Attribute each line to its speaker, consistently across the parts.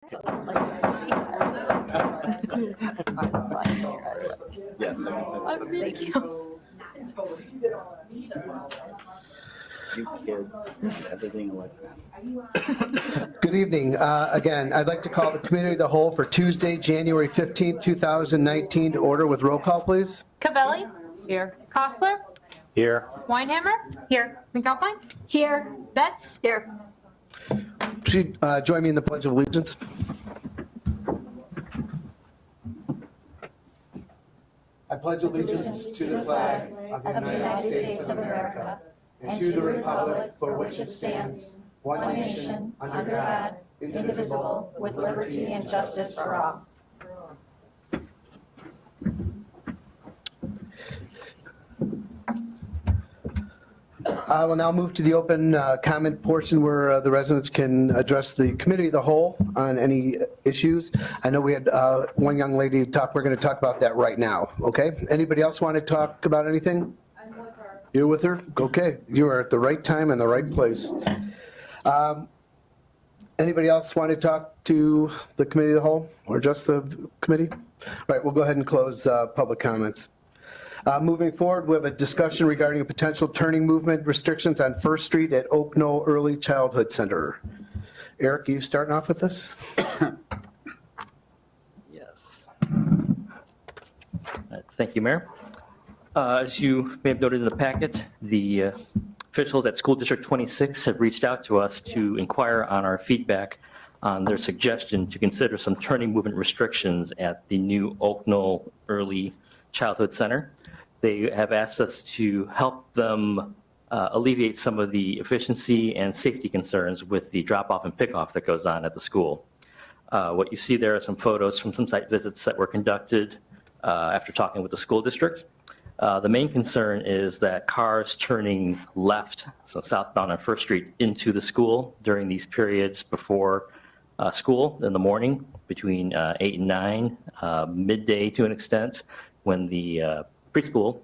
Speaker 1: As far as flying.
Speaker 2: Yes, I can send it.
Speaker 1: Thank you.
Speaker 2: You kids, everything electronic.
Speaker 3: Good evening. Again, I'd like to call the committee of the whole for Tuesday, January 15th, 2019 to order with roll call, please.
Speaker 4: Cavelli? Here. Kostler?
Speaker 2: Here.
Speaker 4: Weinhammer? Here. McAlpine?
Speaker 1: Here.
Speaker 4: Betts?
Speaker 1: Here.
Speaker 3: Please join me in the Pledge of Allegiance. I pledge allegiance to the flag of the United States of America and to the republic for which it stands, one nation, under God, indivisible, with liberty and justice for all. I will now move to the open comment portion where the residents can address the committee of the whole on any issues. I know we had one young lady talk. We're going to talk about that right now. Okay. Anybody else want to talk about anything? I'm with her. You're with her? Okay. You are at the right time and the right place. Anybody else want to talk to the committee of the whole or just the committee? All right. We'll go ahead and close public comments. Moving forward, we have a discussion regarding a potential turning movement restrictions on First Street at Oak Knoll Early Childhood Center. Eric, are you starting off with this?
Speaker 5: Yes. Thank you, Mayor. As you may have noted in the packet, the officials at School District 26 have reached out to us to inquire on our feedback on their suggestion to consider some turning movement restrictions at the new Oak Knoll Early Childhood Center. They have asked us to help them alleviate some of the efficiency and safety concerns with the drop-off and pick-off that goes on at the school. What you see there are some photos from some site visits that were conducted after talking with the school district. The main concern is that cars turning left, so southbound on First Street, into the school during these periods before school in the morning between 8 and 9, midday to an extent, when the preschool,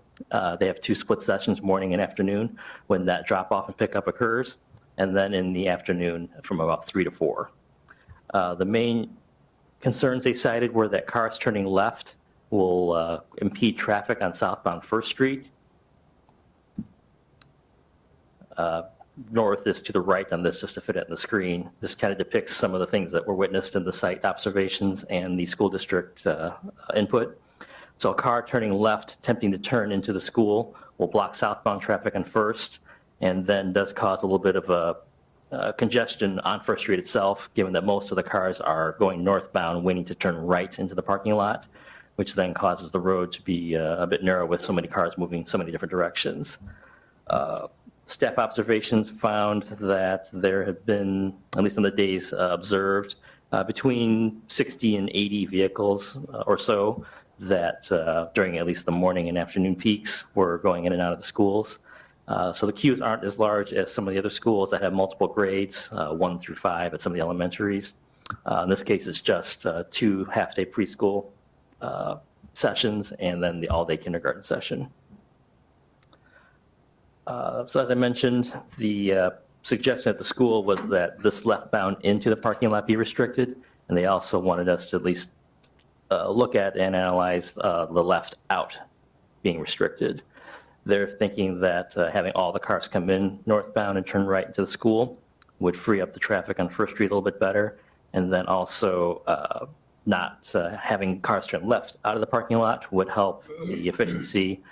Speaker 5: they have 2 split sessions, morning and afternoon, when that drop off and pickup occurs, and then in the afternoon from about 3 to 4. The main concerns they cited were that cars turning left will impede traffic on southbound First Street. North is to the right on this, just to fit it in the screen. This kind of depicts some of the things that were witnessed in the site observations and the school district input. So a car turning left, attempting to turn into the school, will block southbound traffic on First, and then does cause a little bit of a congestion on First Street itself, given that most of the cars are going northbound, waiting to turn right into the parking lot, which then causes the road to be a bit narrow with so many cars moving so many different directions. Staff observations found that there have been, at least on the days observed, between 60 and 80 vehicles or so that during at least the morning and afternoon peaks were going in and out of the schools. So the queues aren't as large as some of the other schools that have multiple grades, 1 through 5 at some of the elementaries. In this case, it's just 2 half-day preschool sessions and then the all-day kindergarten session. So as I mentioned, the suggestion at the school was that this left-bound into the parking lot be restricted, and they also wanted us to at least look at and analyze the left out being restricted. They're thinking that having all the cars come in northbound and turn right into the school would free up the traffic on First Street a little bit better, and then also not having cars turn left out of the parking lot would help the efficiency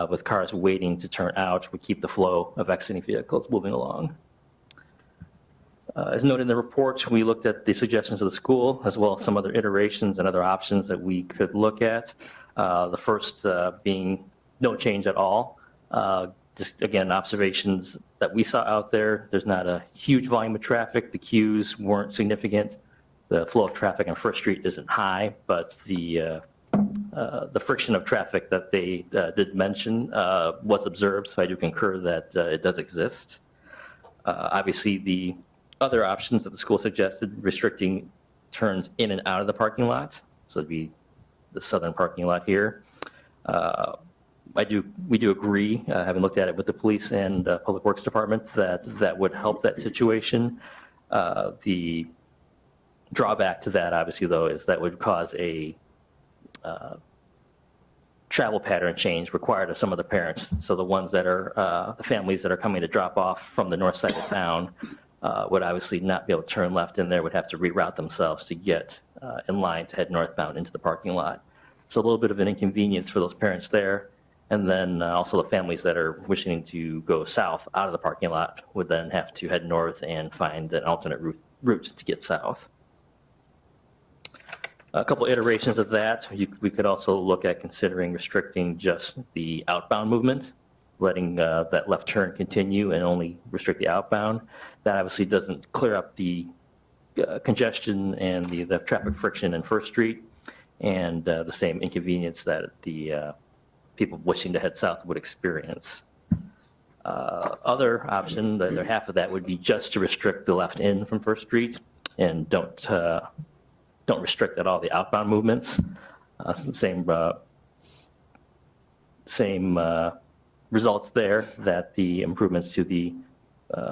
Speaker 5: with cars waiting to turn out, would keep the flow of exiting vehicles moving along. As noted in the report, we looked at the suggestions of the school as well as some other iterations and other options that we could look at. The first being no change at all. Just again, observations that we saw out there. There's not a huge volume of traffic. The queues weren't significant. The flow of traffic on First Street isn't high, but the friction of traffic that they did mention was observed, so I do concur that it does exist. Obviously, the other options that the school suggested, restricting turns in and out of the parking lot, so it'd be the southern parking lot here. We do agree, having looked at it with the police and Public Works Department, that that would help that situation. The drawback to that, obviously, though, is that would cause a travel pattern change required of some of the parents. So the ones that are, the families that are coming to drop off from the north side of town would obviously not be able to turn left in there, would have to reroute themselves to get in line to head northbound into the parking lot. So a little bit of an inconvenience for those parents there. And then also the families that are wishing to go south out of the parking lot would then have to head north and find an alternate route to get south. A couple iterations of that. We could also look at considering restricting just the outbound movement, letting that left turn continue and only restrict the outbound. That obviously doesn't clear up the congestion and the traffic friction in First Street, and the same inconvenience that the people wishing to head south would experience. Other option, the other half of that would be just to restrict the left in from First Street and don't restrict at all the outbound movements. Same results there, that the improvements to the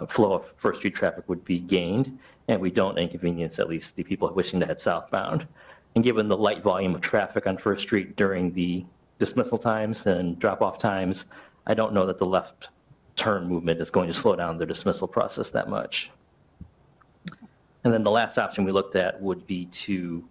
Speaker 5: flow of First Street traffic would be gained, and we don't inconvenience at least the people wishing to head southbound. And given the light volume of traffic on First Street during the dismissal times and drop-off times, I don't know that the left turn movement is going to slow down the dismissal process that much. And then the last option we looked at would be to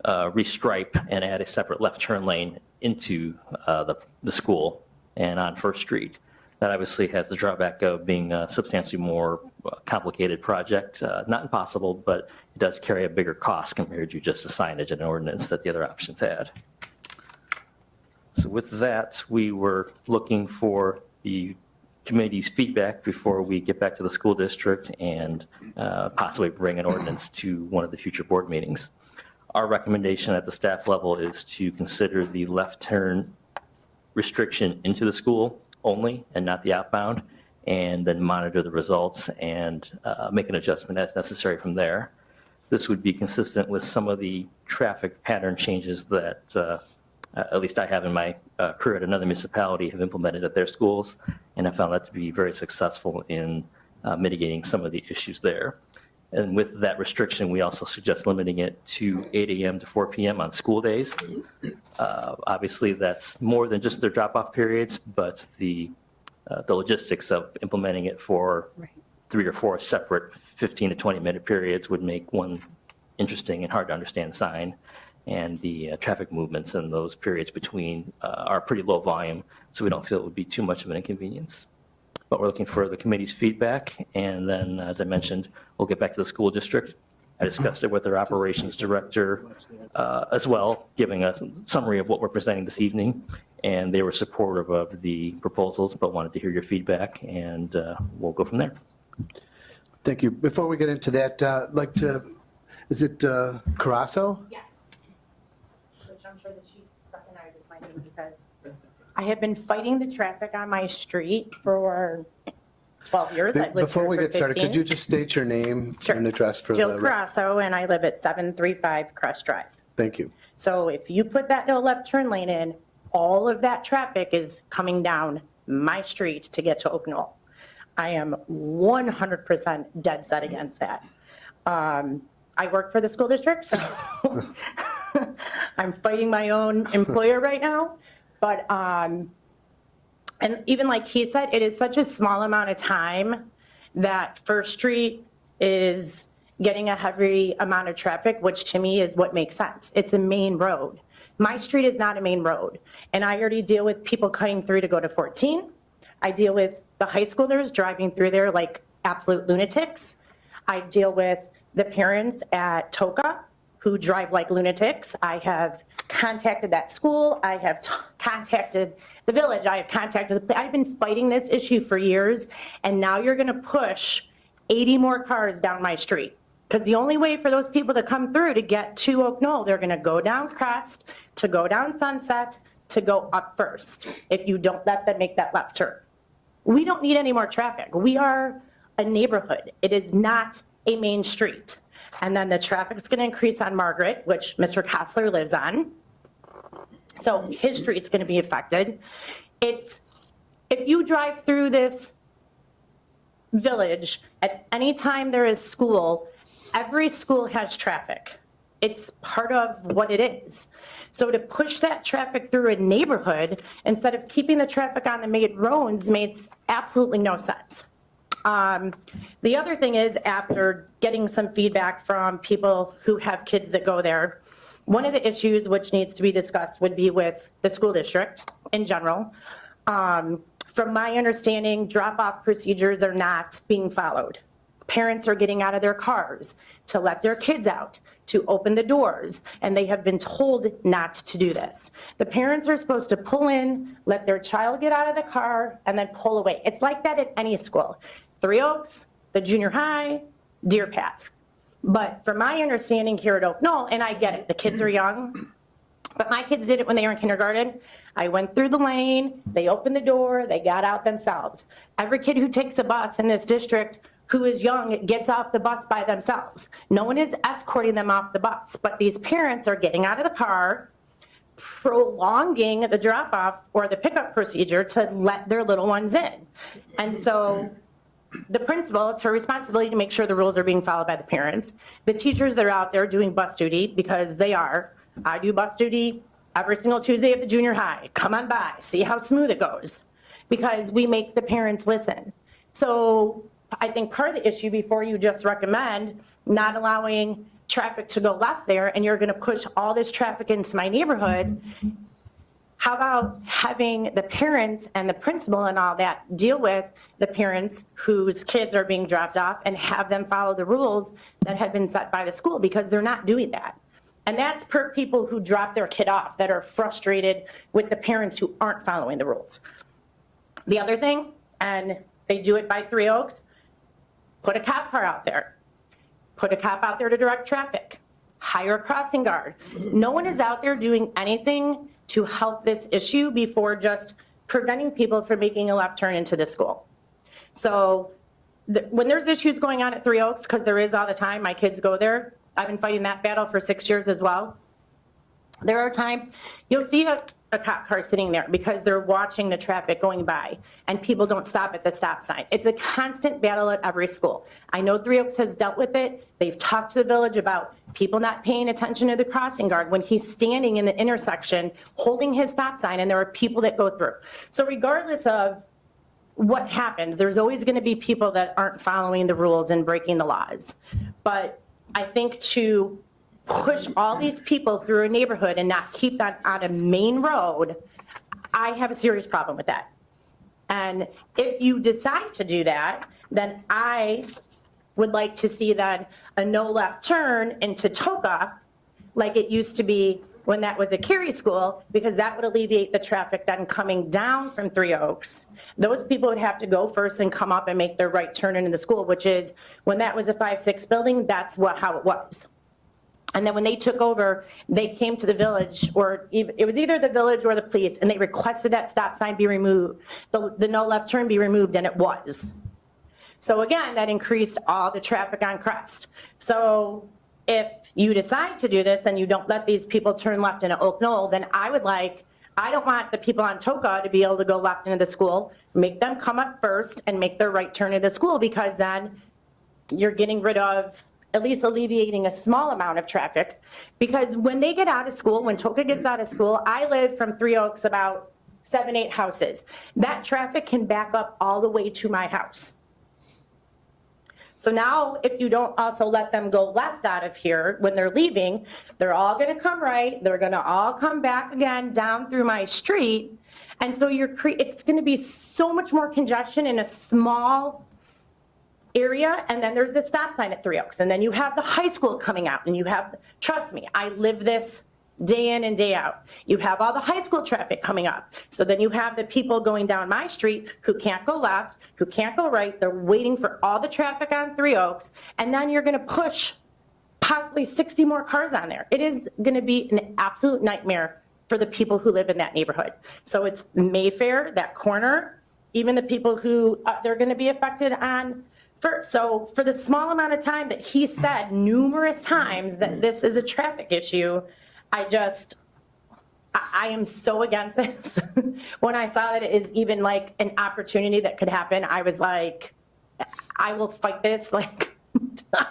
Speaker 5: restripe and add a separate left turn lane into the school and on First Street. That obviously has the drawback of being a substantially more complicated project. Not impossible, but it does carry a bigger cost compared to just the signage and ordinance that the other options had. So with that, we were looking for the committee's feedback before we get back to the school district and possibly bring an ordinance to one of the future board meetings. Our recommendation at the staff level is to consider the left turn restriction into the school only and not the outbound, and then monitor the results and make an adjustment as necessary from there. This would be consistent with some of the traffic pattern changes that at least I have in my career at another municipality have implemented at their schools, and I found that to be very successful in mitigating some of the issues there. And with that restriction, we also suggest limiting it to 8 a.m. to 4 p.m. on school days. Obviously, that's more than just their drop-off periods, but the logistics of implementing it for 3 or 4 separate 15 to 20-minute periods would make one interesting and hard to understand sign. And the traffic movements in those periods between are pretty low volume, so we don't feel it would be too much of an inconvenience. But we're looking for the committee's feedback, and then, as I mentioned, we'll get back to the school district. I discussed it with their operations director as well, giving a summary of what we're presenting this evening, and they were supportive of the proposals, but wanted to hear your feedback, and we'll go from there.
Speaker 3: Thank you. Before we get into that, I'd like to, is it Carasso?
Speaker 6: Yes. Which I'm sure the chief recognizes my name because I have been fighting the traffic on my street for 12 years. I've lived
Speaker 3: Before
Speaker 6: here
Speaker 3: we
Speaker 6: for
Speaker 3: get started,
Speaker 6: 15.
Speaker 3: could you just state your name
Speaker 6: Sure.
Speaker 3: and address for
Speaker 6: Jill
Speaker 3: the...
Speaker 6: Carasso, and I live at 735 Crest Drive.
Speaker 3: Thank you.
Speaker 6: So if you put that no left turn lane in, all of that traffic is coming down my street to get to Oak Knoll. I am 100% dead set against that. I work for the school district, so I'm fighting my own employer right now. But, and even like he said, it is such a small amount of time that First Street is getting a heavy amount of traffic, which to me is what makes sense. It's a main road. My street is not a main road. And I already deal with people cutting through to go to 14. I deal with the high schoolers driving through there like absolute lunatics. I deal with the parents at Toka who drive like lunatics. I have contacted that school. I have contacted the village. I have contacted I've been fighting this issue for years, and now you're going to push 80 more cars down my street. Because the only way for those people to come through to get to Oak Knoll, they're going to go down Crest, to go down Sunset, to go up First, if you don't let them make that left turn. We don't need any more traffic. We are a neighborhood. It is not a main street. And then the traffic's going to increase on Margaret, which Mr. Kostler lives on. So his street's going to be affected. If you drive through this village, at any time there is school, every school has traffic. It's part of what it is. So to push that traffic through a neighborhood instead of keeping the traffic on the main roads makes absolutely no sense. The other thing is, after getting some feedback from people who have kids that go there, one of the issues which needs to be discussed would be with the school district in general. From my understanding, drop-off procedures are not being followed. Parents are getting out of their cars to let their kids out, to open the doors, and they have been told not to do this. The parents are supposed to pull in, let their child get out of the car, and then pull away. It's like that at any school. Three Oaks, the junior high, Deer Path. But from my understanding here at Oak Knoll, and I get it, the kids are young, but my kids did it when they were in kindergarten. I went through the lane, they opened the door, they got out themselves. Every kid who takes a bus in this district who is young gets off the bus by themselves. No one is escorting them off the bus, but these parents are getting out of the car, prolonging the drop-off or the pickup procedure to let their little ones in. And so the principal, it's her responsibility to make sure the rules are being followed by the parents. The teachers that are out there doing bus duty, because they are. I do bus duty every single Tuesday at the junior high. Come on by, see how smooth it goes. Because we make the parents listen. So I think part of the issue, before you just recommend not allowing traffic to go left there and you're going to push all this traffic into my neighborhood, how about having the parents and the principal and all that deal with the parents whose kids are being dropped off and have them follow the rules that have been set by the school, because they're not doing that. And that's per people who drop their kid off that are frustrated with the parents who aren't following the rules. The other thing, and they do it by Three Oaks, put a cop car out there. Put a cop out there to direct traffic. Hire a crossing guard. No one is out there doing anything to help this issue before just preventing people from making a left turn into the school. So when there's issues going on at Three Oaks, because there is all the time, my kids go there. I've been fighting that battle for 6 years as well. There are times you'll see a cop car sitting there because they're watching the traffic going by and people don't stop at the stop sign. It's a constant battle at every school. I know Three Oaks has dealt with it. They've talked to the village about people not paying attention to the crossing guard when he's standing in the intersection holding his stop sign and there are people that go through. So regardless of what happens, there's always going to be people that aren't following the rules and breaking the laws. But I think to push all these people through a neighborhood and not keep that on a main road, I have a serious problem with that. And if you decide to do that, then I would like to see that a no left turn into Toka, like it used to be when that was a Cary school, because that would alleviate the traffic then coming down from Three Oaks. Those people would have to go first and come up and make their right turn into the school, which is when that was a 5-6 building, that's how it was. And then when they took over, they came to the village, or it was either the village or the police, and they requested that stop sign be removed, the no left turn be removed, and it was. So again, that increased all the traffic on Crest. So if you decide to do this and you don't let these people turn left into Oak Knoll, then I don't want the people on Toka to be able to go left into the school. Make them come up first and make their right turn into school, because then you're getting rid of, at least alleviating a small amount of traffic. Because when they get out of school, when Toka gets out of school, I live from Three Oaks about 7-8 houses. That traffic can back up all the way to my house. So now if you don't also let them go left out of here when they're leaving, they're all going to come right. They're going to all come back again down through my street. And so it's going to be so much more congestion in a small area. And then there's the stop sign at Three Oaks. And then you have the high school coming out, and you have, trust me, I live this day in and day out. You have all the high school traffic coming up. So then you have the people going down my street who can't go left, who can't go right. They're waiting for all the traffic on Three Oaks. And then you're going to push possibly 60 more cars on there. It is going to be an absolute nightmare for the people who live in that neighborhood. So it's Mayfair, that corner, even the people who they're going to be affected on first. So for the small amount of time that he said numerous times that this is a traffic issue, I am so against this. When I saw that it is even like an opportunity that could happen, I was like, I will fight this like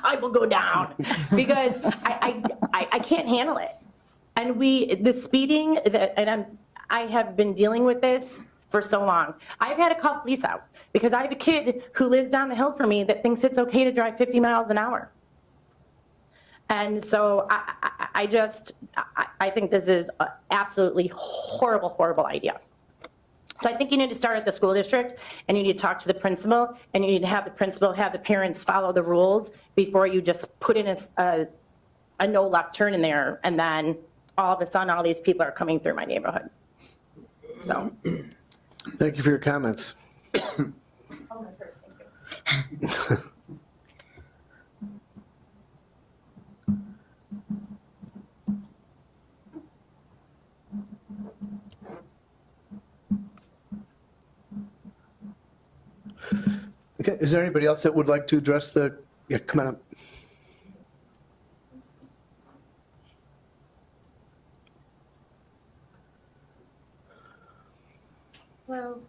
Speaker 6: I will go down because I can't handle it. And the speeding, I have been dealing with this for so long. I've had to call police out because I have a kid who lives down the hill from me that thinks it's okay to drive 50 miles an hour. And so I think this is an absolutely horrible, horrible idea. So I think you need to start at the school district, and you need to talk to the principal, and you need to have the principal have the parents follow the rules before you just put in a no left turn in there, and then all of a sudden all these people are coming through my neighborhood. So.
Speaker 3: Thank you for your comments. Okay, is there anybody else that would like to address yeah, come on up.
Speaker 4: Hello.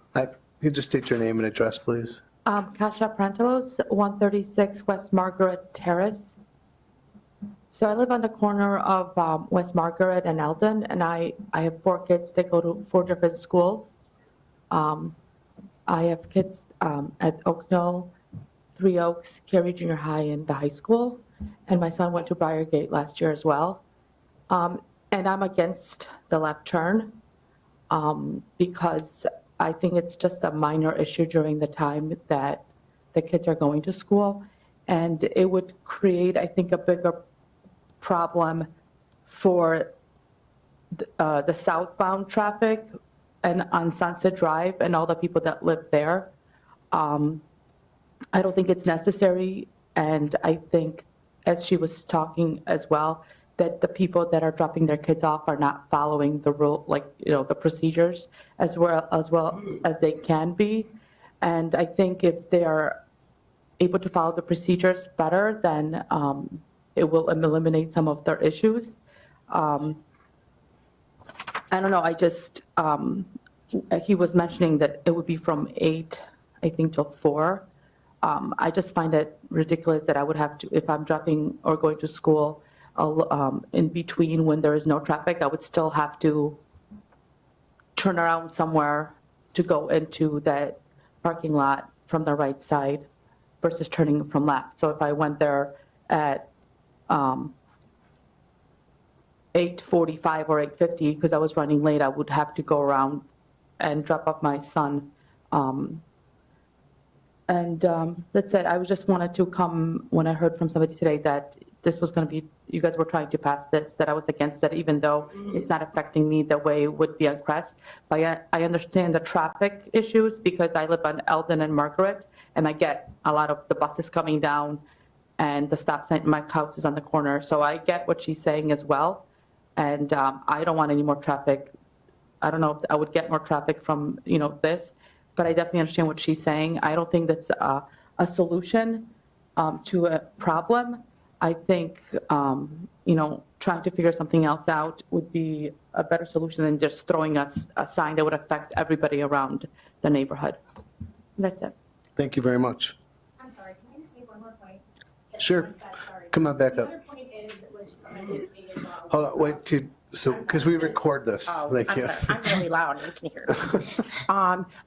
Speaker 3: You just state your name and address, please.
Speaker 7: Kasia Prantelos, 136 West Margaret Terrace. So I live on the corner of West Margaret and Eldon, and I have 4 kids that go to 4 different schools. I have kids at Oak Knoll, Three Oaks, Cary Junior High, and the high school. And my son went to Briargate last year as well. And I'm against the left turn because I think it's just a minor issue during the time that the kids are going to school. And it would create, I think, a bigger problem for the southbound traffic and on Sunset Drive and all the people that live there. I don't think it's necessary. And I think, as she was talking as well, that the people that are dropping their kids off are not following the rule, like, the procedures as well as they can be. And I think if they are able to follow the procedures better, then it will eliminate some of their issues. I don't know, I just, he was mentioning that it would be from 8, I think, till 4. I just find it ridiculous that I would have to, if I'm dropping or going to school in between when there is no traffic, I would still have to turn around somewhere to go into that parking lot from the right side versus turning from left. So if I went there at 8:45 or 8:50 because I was running late, I would have to go around and drop off my son. That's it. I just wanted to come when I heard from somebody today that this was going to be, you guys were trying to pass this, that I was against it, even though it's not affecting me the way it would be on Crest. But I understand the traffic issues because I live on Eldon and Margaret, and I get a lot of the buses coming down and the stop sign, my house is on the corner. So I get what she's saying as well. And I don't want any more traffic. I don't know if I would get more traffic from, this, but I definitely understand what she's saying. I don't think that's a solution to a problem. I think, trying to figure something else out would be a better solution than just throwing us a sign that would affect everybody around the neighborhood. That's it.
Speaker 3: Thank you very much.
Speaker 8: I'm sorry, can I just make one more point?
Speaker 3: Sure.
Speaker 8: Sorry.
Speaker 3: Come on back
Speaker 8: The
Speaker 3: up.
Speaker 8: other point is, which someone has stated while.
Speaker 3: Hold on, wait, because we record this.
Speaker 6: Oh,
Speaker 3: Thank
Speaker 6: I'm
Speaker 3: you.
Speaker 6: sorry. I'm really loud, you can hear.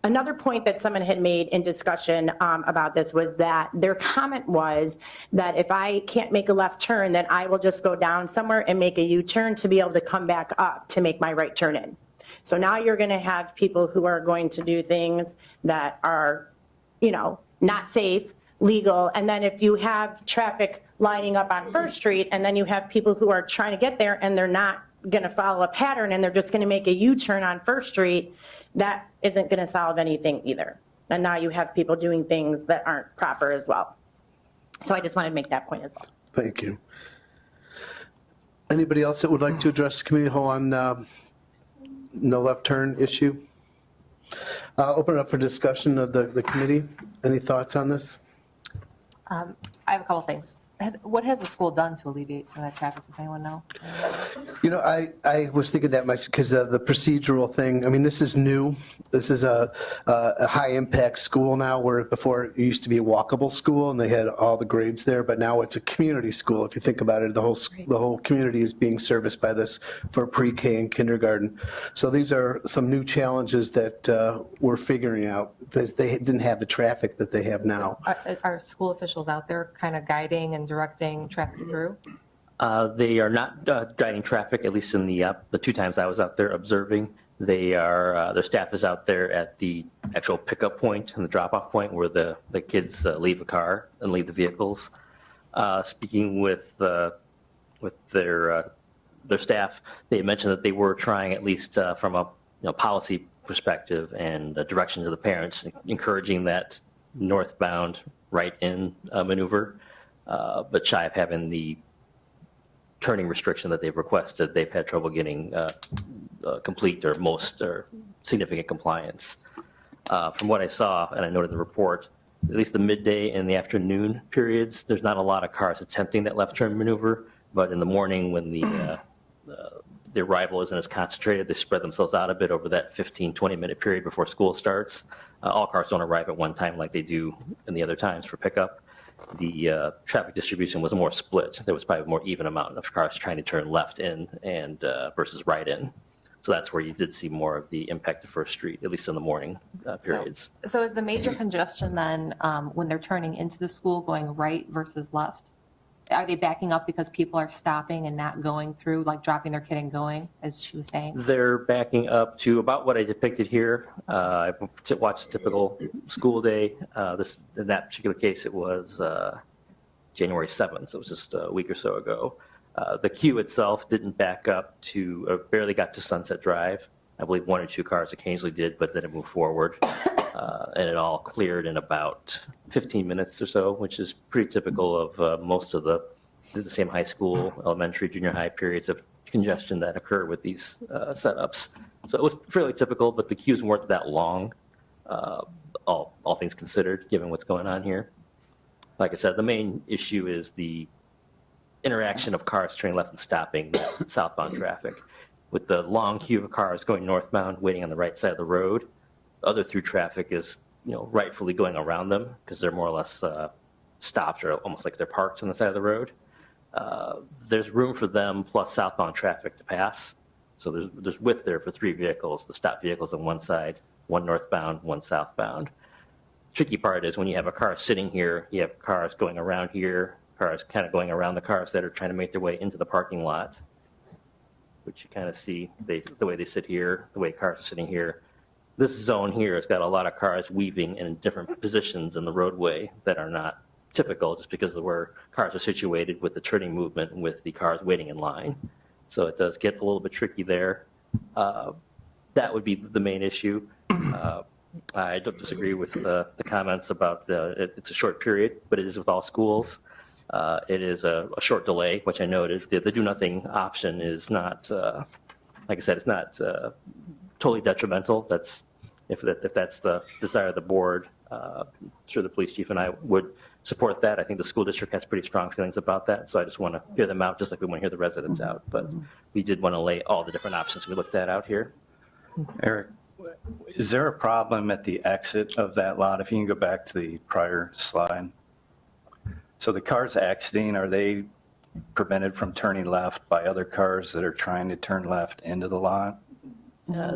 Speaker 6: Another point that someone had made in discussion about this was that their comment was that if I can't make a left turn, then I will just go down somewhere and make a U-turn to be able to come back up to make my right turn in. So now you're going to have people who are going to do things that are, not safe, legal, and then if you have traffic lining up on First Street, and then you have people who are trying to get there and they're not going to follow a pattern and they're just going to make a U-turn on First Street, that isn't going to solve anything either. And now you have people doing things that aren't proper as well. So I just wanted to make that point as well.
Speaker 3: Thank you. Anybody else that would like to address the committee of the whole on the no left turn issue? Open it up for discussion of the committee. Any thoughts on this?
Speaker 1: I have a couple things. What has the school done to alleviate some of that traffic? Does anyone know?
Speaker 3: You know, I was thinking that much because the procedural thing, I mean, this is new. This is a high-impact school now, where before it used to be a walkable school and they had all the grades there, but now it's a community school. If you think about it, the whole community is being serviced by this for pre-K and kindergarten. So these are some new challenges that we're figuring out, because they didn't have the traffic that they have now.
Speaker 1: Are school officials out there kind of guiding and directing traffic through?
Speaker 5: They are not guiding traffic, at least in the 2 times I was out there observing. They are, their staff is out there at the actual pickup point and the drop-off point where the kids leave a car and leave the vehicles. Speaking with their staff, they mentioned that they were trying, at least from a policy perspective and direction to the parents, encouraging that northbound right-in maneuver, but shy of having the turning restriction that they've requested. They've had trouble getting complete or most or significant compliance. From what I saw, and I noted in the report, at least the midday and the afternoon periods, there's not a lot of cars attempting that left turn maneuver, but in the morning when the arrival isn't as concentrated, they spread themselves out a bit over that 15-20 minute period before school starts. All cars don't arrive at one time like they do in the other times for pickup. The traffic distribution was more split. There was probably a more even amount of cars trying to turn left in and versus right in. So that's where you did see more of the impact of First Street, at least in the morning periods.
Speaker 1: So is the major congestion then when they're turning into the school going right versus left? Are they backing up because people are stopping and not going through, like dropping their kid and going, as she was saying?
Speaker 5: They're backing up to about what I depicted here. I watched a typical school day. In that particular case, it was January 7th. So it was just a week or so ago. The queue itself didn't back up to, barely got to Sunset Drive. I believe 1 or 2 cars occasionally did, but then it moved forward. And it all cleared in about 15 minutes or so, which is pretty typical of most of the same high school, elementary, junior high periods of congestion that occur with these setups. So it was fairly typical, but the queues weren't that long, all things considered, given what's going on here. Like I said, the main issue is the interaction of cars turning left and stopping that southbound traffic. With the long queue of cars going northbound, waiting on the right side of the road, other through traffic is, rightfully going around them because they're more or less stopped or almost like they're parked on the side of the road. There's room for them plus southbound traffic to pass. So there's width there for 3 vehicles, the stopped vehicles on one side, 1 northbound, 1 southbound. Tricky part is when you have a car sitting here, you have cars going around here, cars kind of going around the cars that are trying to make their way into the parking lot, which you kind of see the way they sit here, the way cars are sitting here. This zone here has got a lot of cars weaving in different positions in the roadway that are not typical just because of where cars are situated with the turning movement and with the cars waiting in line. So it does get a little bit tricky there. That would be the main issue. I don't disagree with the comments about it's a short period, but it is with all schools. It is a short delay, which I noted. The do nothing option is not, like I said, it's not totally detrimental. If that's the desire of the board, I'm sure the police chief and I would support that. I think the school district has pretty strong feelings about that. So I just want to hear them out, just like we want to hear the residents out. But we did want to lay all the different options we looked at out here.
Speaker 9: Eric, is there a problem at the exit of that lot? If you can go back to the prior slide. So the cars exiting, are they prevented from turning left by other cars that are trying to turn left into the lot?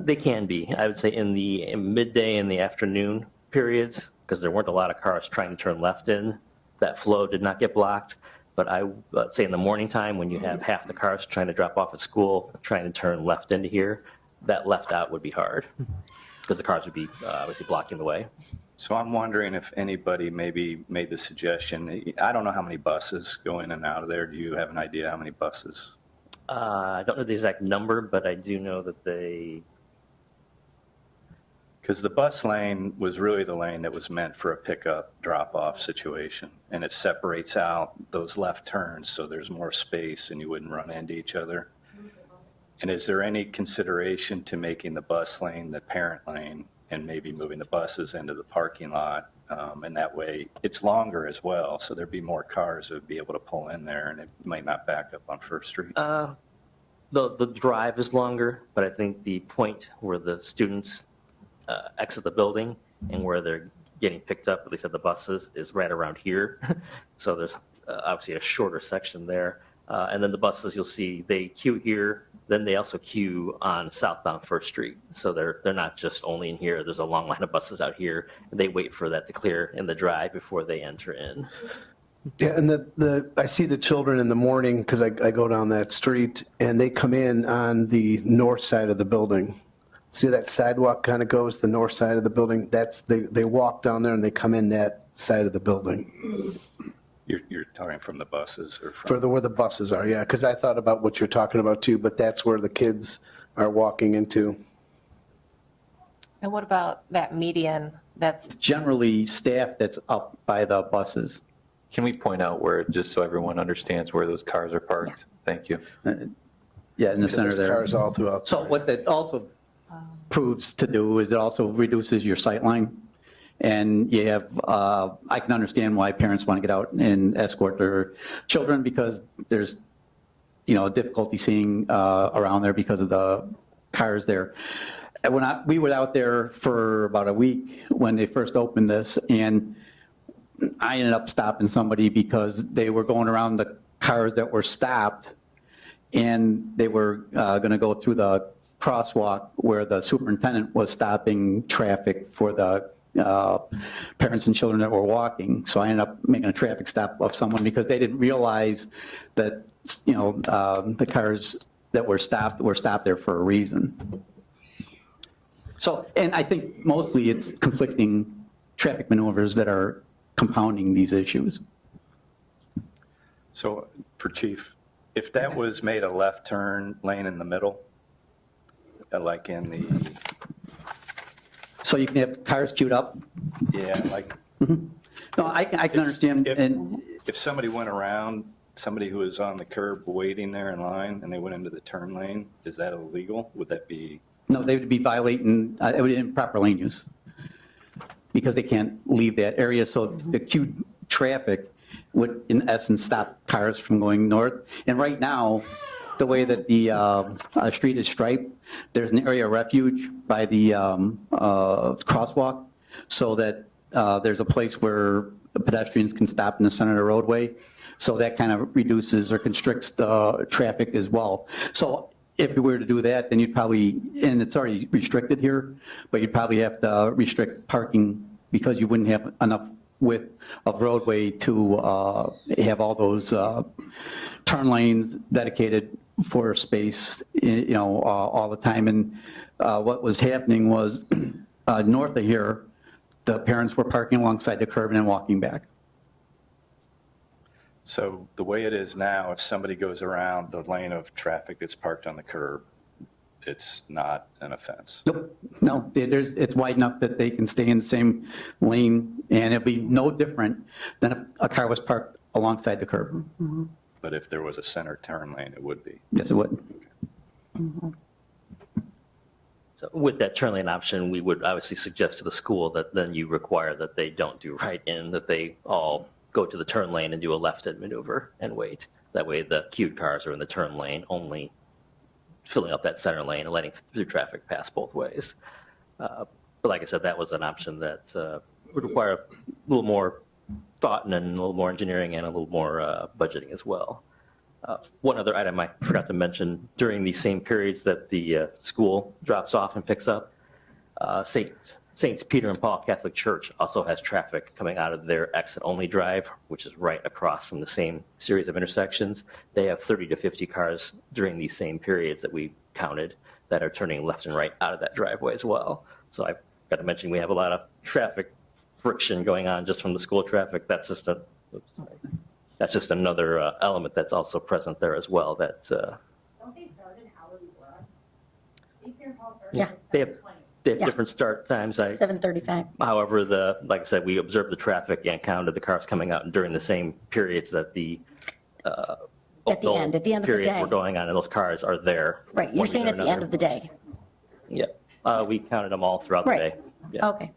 Speaker 5: They can be. I would say in the midday and the afternoon periods, because there weren't a lot of cars trying to turn left in, that flow did not get blocked. But I would say in the morning time when you have half the cars trying to drop off at school, trying to turn left into here, that left out would be hard because the cars would be obviously blocking the way.
Speaker 9: So I'm wondering if anybody maybe made the suggestion. I don't know how many buses go in and out of there. Do you have an idea how many buses?
Speaker 5: I don't know the exact number, but I do know that
Speaker 9: Because the bus lane was really the lane that was meant for a pickup drop-off situation, and it separates out those left turns so there's more space and you wouldn't run into each other. And is there any consideration to making the bus lane the parent lane and maybe moving the buses into the parking lot And that way, it's longer as well, so there'd be more cars that would be able to pull in there, and it might not back up on First Street.
Speaker 5: The drive is longer, but I think the point where the students exit the building and where they're getting picked up, at least at the buses, is right around here. So there's obviously a shorter section there. And then the buses, you'll see, they queue here, then they also queue on southbound First Street. So they're not just only in here, there's a long line of buses out here, and they wait for that to clear in the drive before they enter in.
Speaker 3: Yeah, and I see the children in the morning, because I go down that street, and they come in on the north side of the building. See that sidewalk kind of goes the north side of the building? They walk down there and they come in that side of the building.
Speaker 9: You're talking from the buses or from?
Speaker 3: Where the buses are, yeah, because I thought about what you're talking about too, but that's where the kids are walking into.
Speaker 1: And what about that median that's,
Speaker 10: Generally, staff that's up by the buses.
Speaker 11: Can we point out where, just so everyone understands where those cars are parked? Thank you.
Speaker 10: Yeah, in the center
Speaker 3: There's
Speaker 10: there.
Speaker 3: cars all throughout.
Speaker 10: So what that also proves to do is it also reduces your sight line. And you have, I can understand why parents want to get out and escort their children, because there's, difficulty seeing around there because of the cars there. And we were out there for about a week when they first opened this, and I ended up stopping somebody because they were going around the cars that were stopped, and they were going to go through the crosswalk where the superintendent was stopping traffic for the parents and children that were walking. So I ended up making a traffic stop of someone because they didn't realize that, the cars that were stopped there for a reason. So, and I think mostly it's conflicting traffic maneuvers that are compounding these issues.
Speaker 9: So for Chief, if that was made a left turn lane in the middle, like in the,
Speaker 10: So you can have cars queued up?
Speaker 9: yeah, like
Speaker 10: No, I can understand, and
Speaker 9: if somebody went around, somebody who was on the curb waiting there in line and they went into the turn lane, is that illegal? Would that be?
Speaker 10: no, they would be violating, it would be improper lane use, because they can't leave that area. So the queued traffic would, in essence, stop cars from going north. And right now, the way that the street is striped, there's an area of refuge by the crosswalk, so that there's a place where pedestrians can stop in the center of the roadway. So that kind of reduces or constricts the traffic as well. So if you were to do that, then you'd probably, and it's already restricted here, but you'd probably have to restrict parking because you wouldn't have enough width of roadway to have all those turn lanes dedicated for space, all the time. And what was happening was north of here, the parents were parking alongside the curb and then walking back.
Speaker 9: So the way it is now, if somebody goes around the lane of traffic that's parked on the curb, it's not an offense.
Speaker 10: Nope, no, it's wide enough that they can stay in the same lane, and it'll be no different than if a car was parked alongside the curb.
Speaker 9: But if there was a center turn lane, it would be.
Speaker 10: Yes, it would.
Speaker 5: So with that turn lane option, we would obviously suggest to the school that then you require that they don't do right in, that they all go to the turn lane and do a left-hand maneuver and wait. That way the queued cars are in the turn lane, only filling up that center lane and letting through traffic pass both ways. But like I said, that was an option that would require a little more thought and a little more engineering and a little more budgeting as well. One other item I forgot to mention, during the same periods that the school drops off and picks up, Saints Peter and Paul Catholic Church also has traffic coming out of their exit-only drive, which is right across from the same series of intersections. They have 30 to 50 cars during these same periods that we counted that are turning left and right out of that driveway as well. So I got to mention we have a lot of traffic friction going on just from the school traffic. That's just another element that's also present there as well. That
Speaker 8: Don't they start an hour before us? St. Pierre and Paul starts
Speaker 6: Yeah.
Speaker 8: at
Speaker 5: they have
Speaker 8: 7:20.
Speaker 6: Yeah.
Speaker 5: different start times.
Speaker 6: 7:35.
Speaker 5: However, like I said, we observed the traffic and counted the cars coming out during the same periods that the
Speaker 12: At the end of the
Speaker 5: periods
Speaker 12: day.
Speaker 5: were going on, and those cars are there.
Speaker 12: Right, you're
Speaker 5: one
Speaker 12: saying
Speaker 5: way or
Speaker 12: at the end
Speaker 5: another.
Speaker 12: of the day.
Speaker 5: Yeah, we counted them all throughout the
Speaker 12: Right.
Speaker 5: day. Yeah.
Speaker 12: Okay.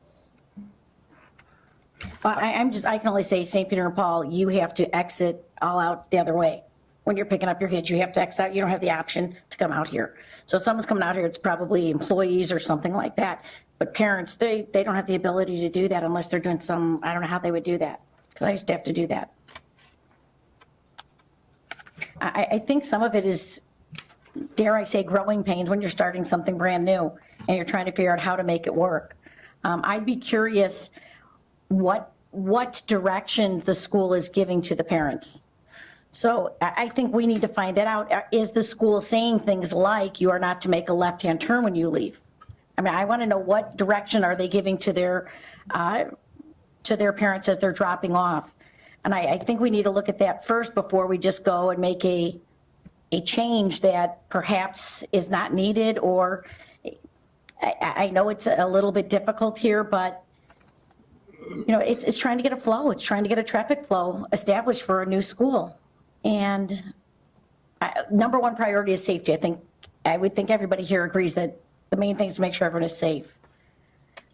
Speaker 12: Well, I can only say St. Peter and Paul, you have to exit all out the other way. When you're picking up your kids, you have to exit out. You don't have the option to come out here. So if someone's coming out here, it's probably employees or something like that. But parents, they don't have the ability to do that unless they're doing some, I don't know how they would do that, because I used to have to do that. I think some of it is, dare I say, growing pains when you're starting something brand new and you're trying to figure out how to make it work. I'd be curious what direction the school is giving to the parents. So I think we need to find that out. Is the school saying things like, you are not to make a left-hand turn when you leave? I mean, I want to know what direction are they giving to their parents as they're dropping off. And I think we need to look at that first before we just go and make a change that perhaps is not needed, or I know it's a little bit difficult here, but it's trying to get a flow. It's trying to get a traffic flow established for a new school. And number one priority is safety. I would think everybody here agrees that the main thing is to make sure everyone is safe.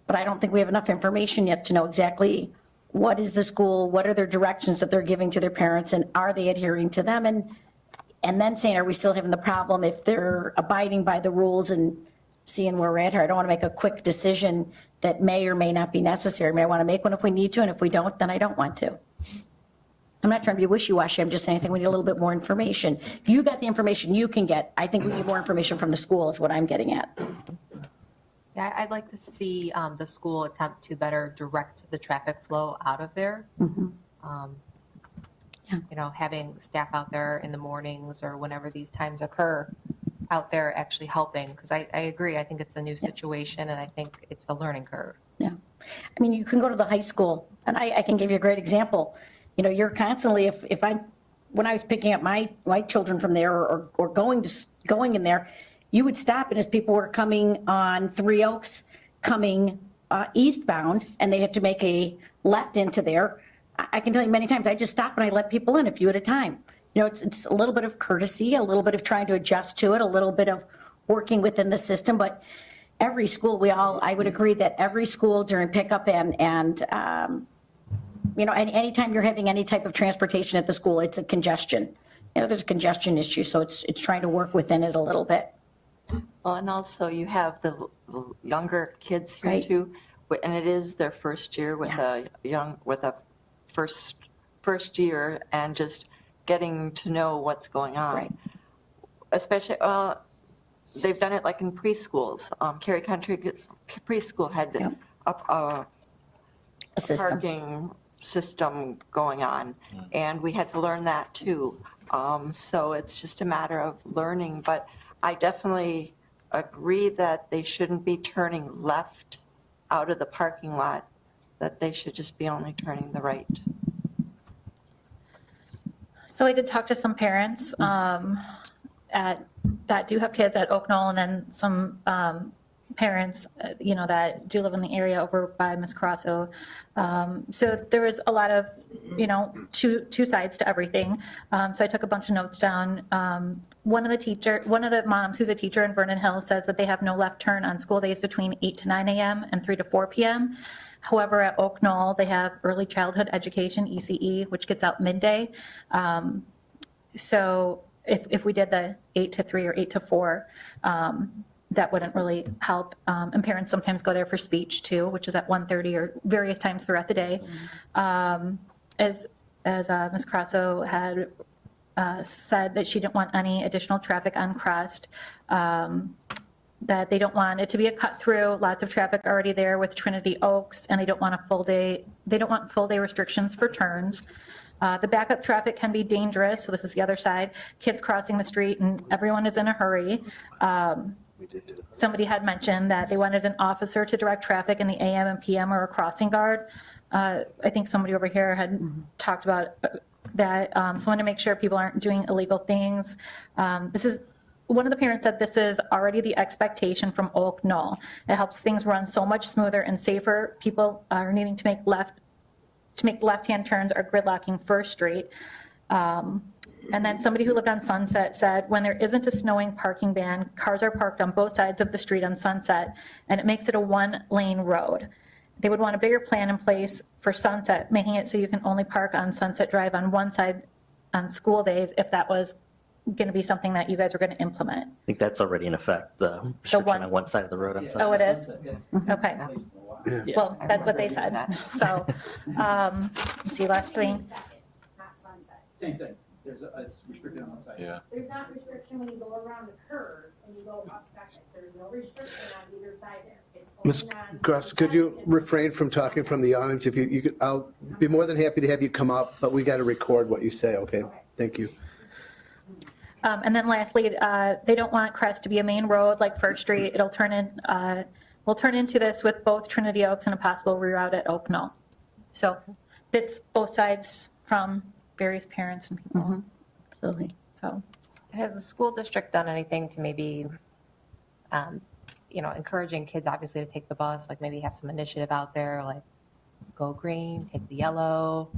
Speaker 12: But I don't think we have enough information yet to know exactly what is the school, what are their directions that they're giving to their parents, and are they adhering to them? And then saying, are we still having the problem if they're abiding by the rules and seeing where we're at here? I don't want to make a quick decision that may or may not be necessary. I mean, I want to make one if we need to, and if we don't, then I don't want to. I'm not trying to be wishy-washy. I'm just saying I think we need a little bit more information. If you got the information you can get, I think we need more information from the school is what I'm getting at.
Speaker 1: Yeah, I'd like to see the school attempt to better direct the traffic flow out of there. Having staff out there in the mornings or whenever these times occur, out there actually helping, because I agree. I think it's a new situation, and I think it's a learning curve.
Speaker 12: Yeah. I mean, you can go to the high school, and I can give you a great example. You're constantly, when I was picking up my children from there or going in there, you would stop, and as people were coming on Three Oaks, coming eastbound, and they'd have to make a left into there, I can tell you many times, I just stop and I let people in, a few at a time. It's a little bit of courtesy, a little bit of trying to adjust to it, a little bit of working within the system, but every school, I would agree that every school during pickup and anytime you're having any type of transportation at the school, it's a congestion. There's a congestion issue, so it's trying to work within it a little bit.
Speaker 13: Well, and also you have the younger kids here
Speaker 12: Right.
Speaker 13: too, and it is their first year with a first year, and just getting to know what's going on.
Speaker 12: Right.
Speaker 13: Especially, they've done it like in preschools. Cary Country Preschool had a
Speaker 12: system.
Speaker 13: parking system going on, and we had to learn that too. So it's just a matter of learning, but I definitely agree that they shouldn't be turning left out of the parking lot, that they should just be only turning the right.
Speaker 4: So I did talk to some parents that do have kids at Oak Knoll, and then some parents, that do live in the area over by Miss Carasso. So there was a lot of, two sides to everything. So I took a bunch of notes down. One of the moms who's a teacher in Vernon Hills says that they have no left turn on school days between 8 to 9 a.m. and 3 to 4 p.m. However, at Oak Knoll, they have early childhood education, ECE, which gets out midday. So if we did the 8 to 3 or 8 to 4, that wouldn't really help. And parents sometimes go there for speech too, which is at 1:30 or various times throughout the day. As Ms. Carasso had said that she didn't want any additional traffic on Crest, that they don't want it to be a cut through, lots of traffic already there with Trinity Oaks, and they don't want full day restrictions for turns. The backup traffic can be dangerous, so this is the other side. Kids crossing the street and everyone is in a hurry. Somebody had mentioned that they wanted an officer to direct traffic in the AM and PM or a crossing guard. I think somebody over here had talked about that. So I want to make sure people aren't doing illegal things. One of the parents said this is already the expectation from Oak Knoll. It helps things run so much smoother and safer. People are needing to make left-hand turns or gridlocking First Street. And then somebody who lived on Sunset said, when there isn't a snowing parking ban, cars are parked on both sides of the street on Sunset, and it makes it a one-lane road. they would want a bigger plan in place for Sunset, making it so you can only park on Sunset Drive on one side on school days, if that was going to be something that you guys were going to implement.
Speaker 5: I think that's already in effect, the restriction
Speaker 4: one-
Speaker 5: on one side of the road on Sunset.
Speaker 4: Oh, it is? Okay.
Speaker 5: Yeah.
Speaker 4: Well, that's what they said. So, let's see, last thing.
Speaker 8: Not Sunset.
Speaker 14: Same thing. It's restricted on one side.
Speaker 11: Yeah.
Speaker 8: There's not restriction when you go around the curve and you go up Second. There's no restriction on either side there. It's
Speaker 3: Ms.
Speaker 8: only on
Speaker 3: Gross, could you refrain from talking from the audience? If you could, I'll be more than happy to have you come up, but we got to record what you say, okay? Thank you.
Speaker 4: And then lastly, they don't want Crest to be a main road like First Street. It'll turn in, we'll turn into this with both Trinity Oaks and a possible reroute at Oak Knoll. So it's both sides from various parents and people.
Speaker 12: Absolutely.
Speaker 4: So,
Speaker 1: Has the school district done anything to maybe, encouraging kids obviously to take the bus, like maybe have some initiative out there, like go green, take the yellow?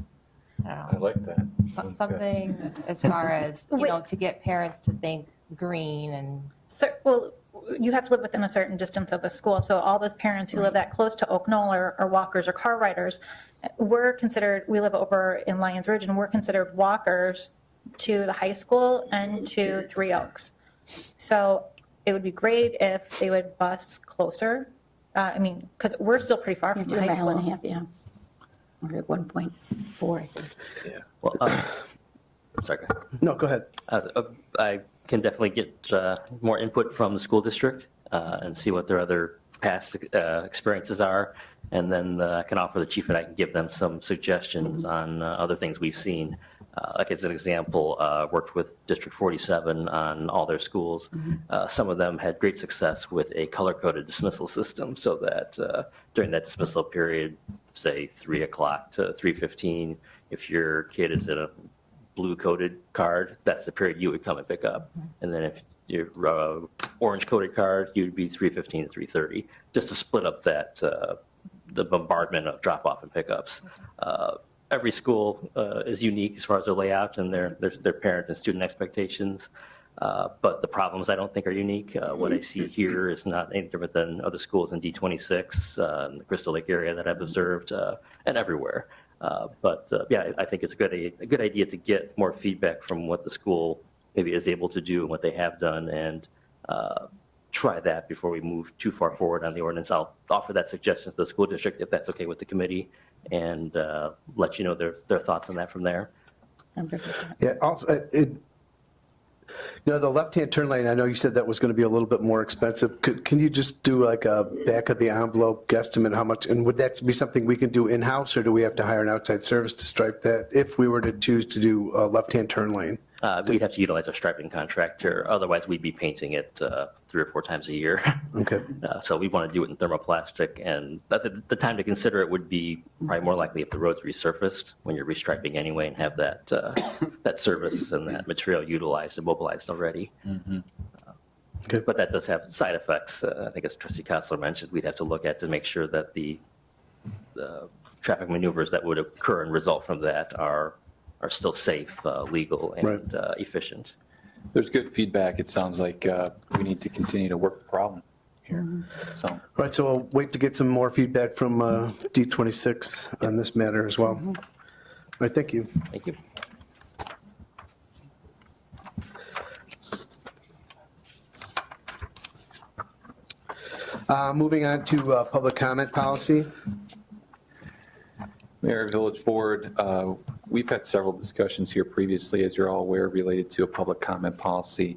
Speaker 1: I don't know.
Speaker 11: I like that.
Speaker 1: Something as far as, to get parents to think green and.
Speaker 4: well, you have to live within a certain distance of the school. So all those parents who live that close to Oak Knoll or walkers or car riders, we live over in Lions Ridge, and we're considered walkers to the high school and to Three Oaks. So it would be great if they would bus closer. Because we're still pretty far from the high
Speaker 12: Mile
Speaker 4: school.
Speaker 12: and a half, yeah. We're at 1.4, I think.
Speaker 5: Well, sorry. Go ahead.
Speaker 3: No, go ahead.
Speaker 5: I can definitely get more input from the school district and see what their other past experiences are. And then I can offer the chief and I can give them some suggestions on other things we've seen. Like as an example, worked with District 47 on all their schools. Some of them had great success with a color-coded dismissal system so that during that dismissal period, say 3 o'clock to 3:15, if your kid is in a blue-coded card, that's the period you would come and pick up. And then if you're orange-coded card, you'd be 3:15 to 3:30, just to split up that the bombardment of drop-off and pickups. Every school is unique as far as their layout and their parent and student expectations. But the problems I don't think are unique. What I see here is not any different than other schools in D26, in the Crystal Lake area that I've observed, and everywhere. Yeah, I think it's a good idea to get more feedback from what the school maybe is able to do and what they have done, and try that before we move too far forward on the ordinance. I'll offer that suggestion to the school district if that's okay with the committee, and let you know their thoughts on that from there.
Speaker 3: Yeah, also, the left-hand turn lane, I know you said that was going to be a little bit more expensive. Can you just do like a back of the envelope guesstimate how much, and would that be something we can do in-house, or do we have to hire an outside service to stripe that if we were to choose to do a left-hand turn lane?
Speaker 5: We'd have to utilize a striping contractor, otherwise we'd be painting it 3 or 4 times a year.
Speaker 3: Okay.
Speaker 5: So we want to do it in thermoplastic, and the time to consider it would be probably more likely if the road's resurfaced, when you're restriping anyway and have that that service and that material utilized and mobilized already.
Speaker 3: Okay.
Speaker 5: But that does have side effects. I think as Trustee Kostler mentioned, we'd have to look at to make sure that the traffic maneuvers that would occur and result from that are still safe, legal, and efficient.
Speaker 11: There's good feedback. It sounds like we need to continue to work the problem here. So,
Speaker 3: All right, so I'll wait to get some more feedback from D26 on this matter as well. All right, thank you.
Speaker 5: Thank you.
Speaker 3: Moving on to public comment policy.
Speaker 11: Mayor, Village Board, we've had several discussions here previously, as you're all aware, related to a public comment policy.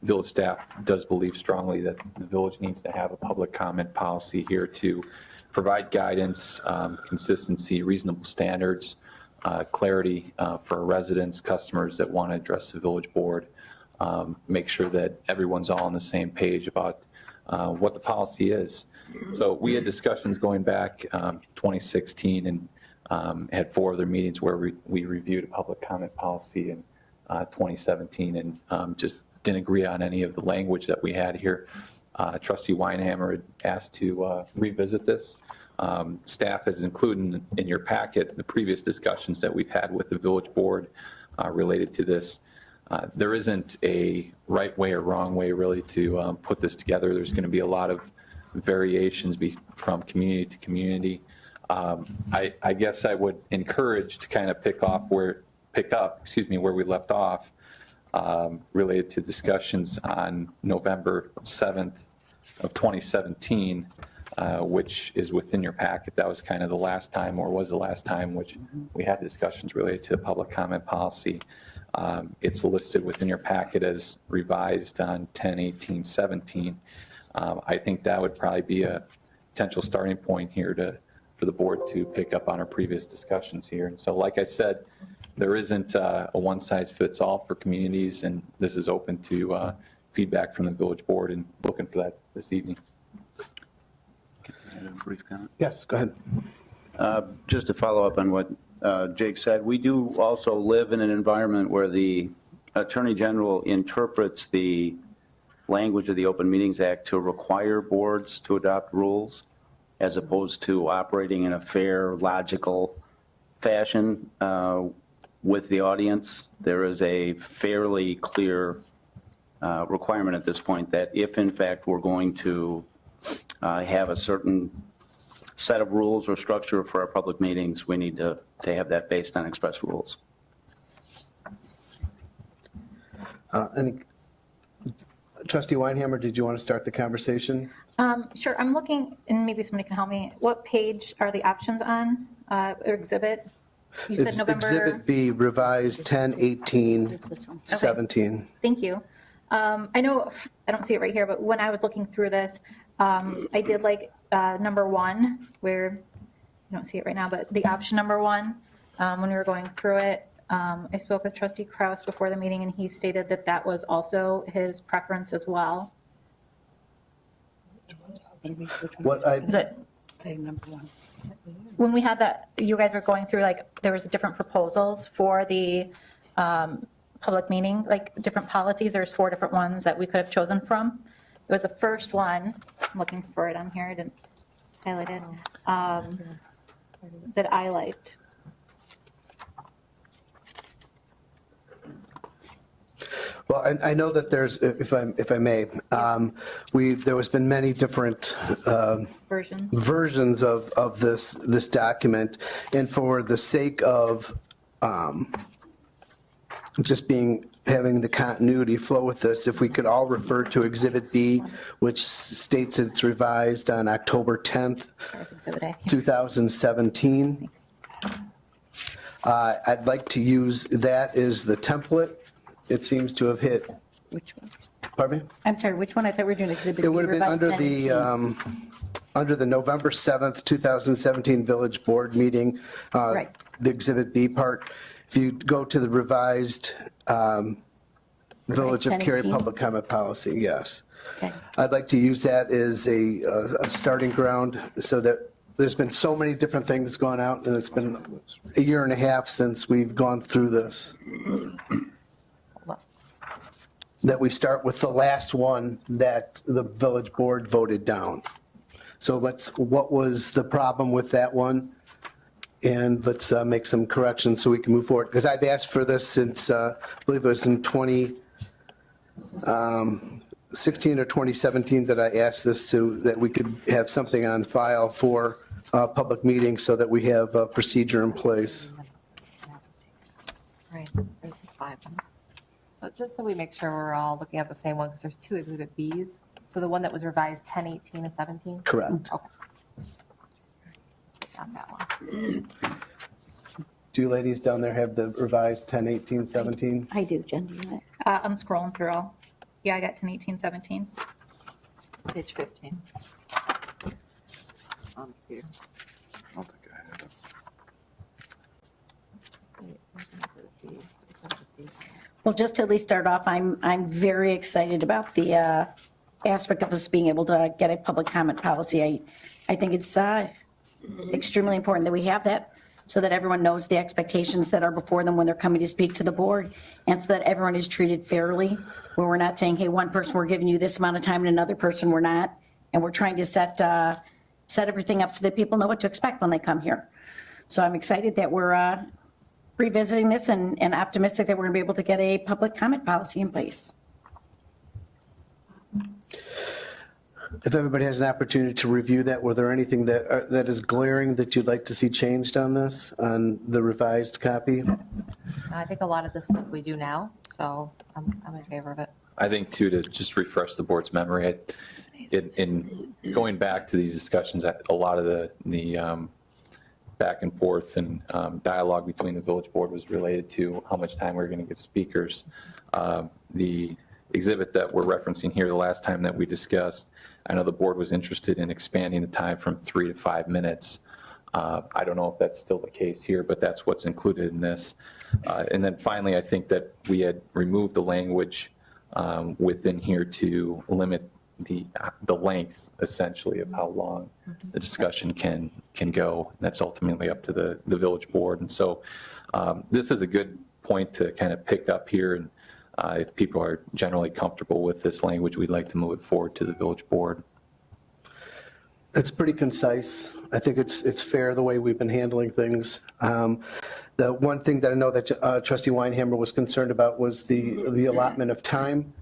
Speaker 11: Village staff does believe strongly that the village needs to have a public comment policy here to provide guidance, consistency, reasonable standards, clarity for residents, customers that want to address the village board, make sure that everyone's all on the same page about what the policy is. So we had discussions going back 2016 and had 4 other meetings where we reviewed a public comment policy in 2017 and just didn't agree on any of the language that we had here. Trustee Weinhammer had asked to revisit this. Staff has included in your packet the previous discussions that we've had with the village board related to this. There isn't a right way or wrong way really to put this together. There's going to be a lot of variations from community to community. I guess I would encourage to kind of pick up, where we left off, related to discussions on November 7th of 2017, which is within your packet. That was kind of the last time, or was the last time, which we had discussions related to the public comment policy. It's listed within your packet as revised on 10/18/17. I think that would probably be a potential starting point here for the board to pick up on our previous discussions here. And so, like I said, there isn't a one-size-fits-all for communities, and this is open to feedback from the village board, and looking for that this evening.
Speaker 2: Brief comment.
Speaker 3: Yes, go ahead.
Speaker 2: Just to follow up on what Jake said, we do also live in an environment where the Attorney General interprets the language of the Open Meetings Act to require boards to adopt rules, as opposed to operating in a fair, logical fashion with the audience. There is a fairly clear requirement at this point that if in fact we're going to have a certain set of rules or structure for our public meetings, we need to have that based on express rules.
Speaker 3: Trustee Weinhammer, did you want to start the conversation?
Speaker 4: Sure, I'm looking, and maybe somebody can help me. What page are the options on, or exhibit? You said
Speaker 3: It's
Speaker 4: November.
Speaker 3: Exhibit B, revised 10/18/17.
Speaker 4: Thank you. I know, I don't see it right here, but when I was looking through this, I did like number 1, where, I don't see it right now, but the option number 1, when we were going through it, I spoke with Trustee Kraus before the meeting, and he stated that that was also his preference as well.
Speaker 3: What I,
Speaker 4: Is it?
Speaker 12: Say number 1.
Speaker 4: When we had that, you guys were going through, like, there was different proposals for the public meeting, like different policies. There's 4 different ones that we could have chosen from. It was the first one, I'm looking for it on here, I didn't highlight it, that I liked.
Speaker 3: well, I know that there's, if I may, there has been many different versions of this document, and for the sake of just having the continuity flow with this, if we could all refer to Exhibit B, which states it's revised on October 10th, 2017. I'd like to use that as the template. It seems to have hit.
Speaker 12: Which one?
Speaker 3: Pardon me?
Speaker 12: I'm sorry, which one? I thought we were doing Exhibit B.
Speaker 3: It would have been under the November 7th, 2017 Village Board meeting,
Speaker 12: Right.
Speaker 3: the Exhibit B part. If you go to the revised Village of Cary
Speaker 12: 1018?
Speaker 3: public comment policy, yes.
Speaker 12: Okay.
Speaker 3: I'd like to use that as a starting ground, so that there's been so many different things going out, and it's been a year and a half since we've gone through this. That we start with the last one that the village board voted down. So what was the problem with that one? And let's make some corrections so we can move forward. Because I've asked for this since, I believe it was in 2016 or 2017 that I asked this, so that we could have something on file for public meetings, so that we have a procedure in place.
Speaker 13: Right. There's 5.
Speaker 1: So just so we make sure we're all looking at the same one, because there's 2 Exhibit Bs. So the one that was revised 10/18/17?
Speaker 3: Correct.
Speaker 1: Okay. Got that one.
Speaker 3: Do you ladies down there have the revised 10/18/17?
Speaker 12: I do, Jen, do you want it?
Speaker 4: I'm scrolling through all. Yeah, I got 10/18/17.
Speaker 13: Page 15. Here.
Speaker 11: I don't think I have it.
Speaker 12: Well, just to at least start off, I'm very excited about the aspect of us being able to get a public comment policy. I think it's extremely important that we have that, so that everyone knows the expectations that are before them when they're coming to speak to the board, and so that everyone is treated fairly, where we're not saying, hey, one person we're giving you this amount of time and another person we're not, and we're trying to set everything up so that people know what to expect when they come here. So I'm excited that we're revisiting this, and optimistic that we're going to be able to get a public comment policy in place.
Speaker 3: If everybody has an opportunity to review that, were there anything that is glaring that you'd like to see changed on this, on the revised copy?
Speaker 1: I think a lot of this stuff we do now, so I'm in favor of it.
Speaker 11: I think too, to just refresh the board's memory, in going back to these discussions, a lot of the back and forth and dialogue between the village board was related to how much time we were going to give speakers. The exhibit that we're referencing here, the last time that we discussed, I know the board was interested in expanding the time from 3 to 5 minutes. I don't know if that's still the case here, but that's what's included in this. And then finally, I think that we had removed the language within here to limit the length, essentially, of how long the discussion can go. That's ultimately up to the village board. And so this is a good point to kind of pick up here. And if people are generally comfortable with this language, we'd like to move it forward to the village board.
Speaker 3: It's pretty concise. I think it's fair the way we've been handling things. The one thing that I know that Trustee Weinhammer was concerned about was the allotment of time.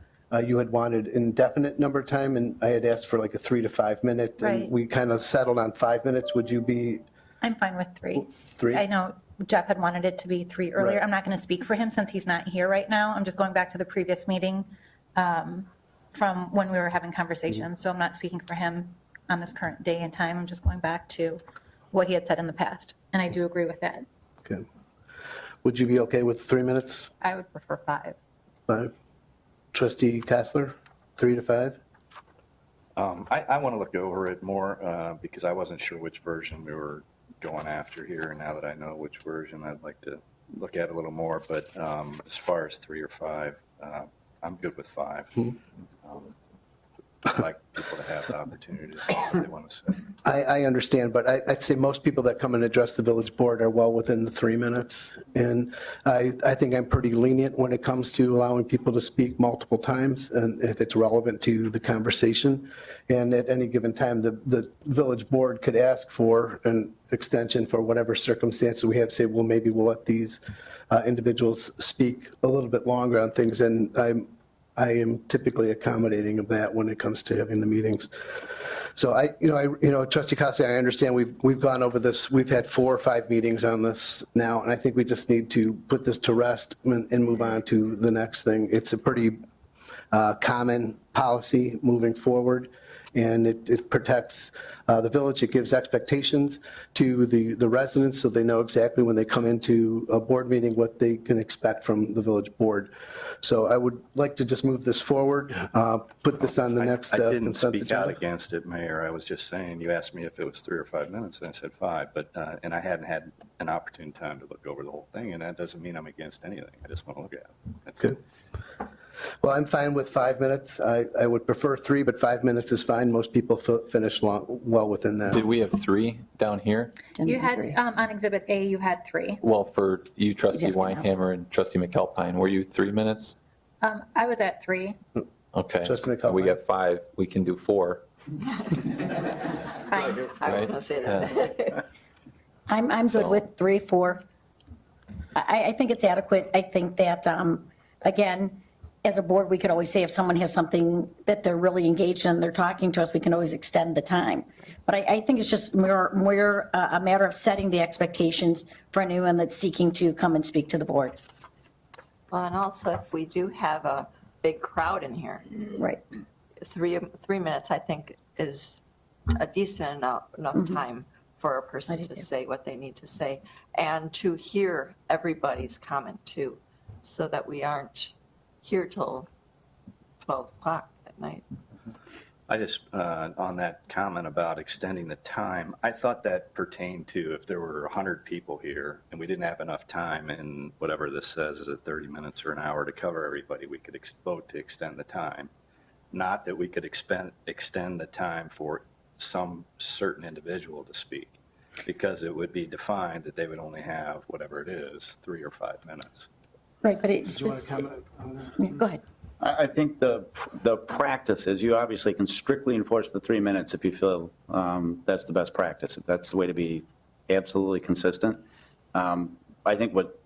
Speaker 3: You had wanted indefinite number of time, and I had asked for like a 3 to 5 minute.
Speaker 4: Right.
Speaker 3: And we kind of settled on 5 minutes. Would you be?
Speaker 4: I'm fine with 3.
Speaker 3: 3?
Speaker 4: I know Jeff had wanted it to be 3 earlier.
Speaker 3: Right.
Speaker 4: I'm not going to speak for him since he's not here right now. I'm just going back to the previous meeting from when we were having conversations. So I'm not speaking for him on this current day and time. I'm just going back to what he had said in the past. And I do agree with that.
Speaker 3: Okay. Would you be okay with 3 minutes?
Speaker 1: I would prefer 5.
Speaker 3: 5. Trustee Kastler, 3 to 5?
Speaker 9: I want to look over it more because I wasn't sure which version we were going after here. And now that I know which version, I'd like to look at it a little more. But as far as 3 or 5, I'm good with 5. I'd like people to have the opportunity to say what they want to say.
Speaker 3: I understand, but I'd say most people that come and address the village board are well within the 3 minutes. And I think I'm pretty lenient when it comes to allowing people to speak multiple times, and if it's relevant to the conversation. And at any given time, the village board could ask for an extension for whatever circumstances we have, say, well, maybe we'll let these individuals speak a little bit longer on things. And I am typically accommodating of that when it comes to having the meetings. So Trustee Costa, I understand we've gone over this. We've had 4 or 5 meetings on this now, and I think we just need to put this to rest and move on to the next thing. It's a pretty common policy moving forward, and it protects the village. It gives expectations to the residents so they know exactly when they come into a board meeting what they can expect from the village board. So I would like to just move this forward, put this on the next
Speaker 9: I didn't
Speaker 3: consent
Speaker 9: speak out
Speaker 3: agenda.
Speaker 9: against it, Mayor. I was just saying, you asked me if it was 3 or 5 minutes, and I said 5. But and I hadn't had an opportune time to look over the whole thing, and that doesn't mean I'm against anything. I just want to look at it. That's
Speaker 3: Good. Well, I'm fine with 5 minutes. I would prefer 3, but 5 minutes is fine. Most people finish well within that.
Speaker 11: Did we have 3 down here?
Speaker 4: You had, on Exhibit A, you had 3.
Speaker 11: Well, for you, Trustee
Speaker 12: Yes, ma'am.
Speaker 11: Weinhammer and Trustee McAlpine, were you 3 minutes?
Speaker 4: I was at 3.
Speaker 11: Okay.
Speaker 3: Trustee McAlpine.
Speaker 11: We got 5. We can do 4.
Speaker 4: It's fine.
Speaker 13: I was going to say that.
Speaker 12: I'm good
Speaker 11: So-
Speaker 12: with 3, 4. I think it's adequate. I think that, again, as a board, we could always say if someone has something that they're really engaged in, they're talking to us, we can always extend the time. But I think it's just more a matter of setting the expectations for anyone that's seeking to come and speak to the board.
Speaker 13: Well, and also if we do have a big crowd in here,
Speaker 12: Right.
Speaker 13: 3 minutes, I think, is a decent enough time for a person
Speaker 12: I do
Speaker 13: to
Speaker 12: too.
Speaker 13: say what they need to say and to hear everybody's comment too, so that we aren't here till 12 o'clock at night.
Speaker 9: I just, on that comment about extending the time, I thought that pertained to if there were 100 people here and we didn't have enough time, and whatever this says, is it 30 minutes or an hour to cover everybody, we could vote to extend the time. Not that we could extend the time for some certain individual to speak, because it would be defined that they would only have, whatever it is, 3 or 5 minutes.
Speaker 12: Right, but it's.
Speaker 3: Do you want to comment on that?
Speaker 12: Yeah, go ahead.
Speaker 2: I think the practice is you obviously can strictly enforce the 3 minutes if you feel that's the best practice, if that's the way to be absolutely consistent. I think what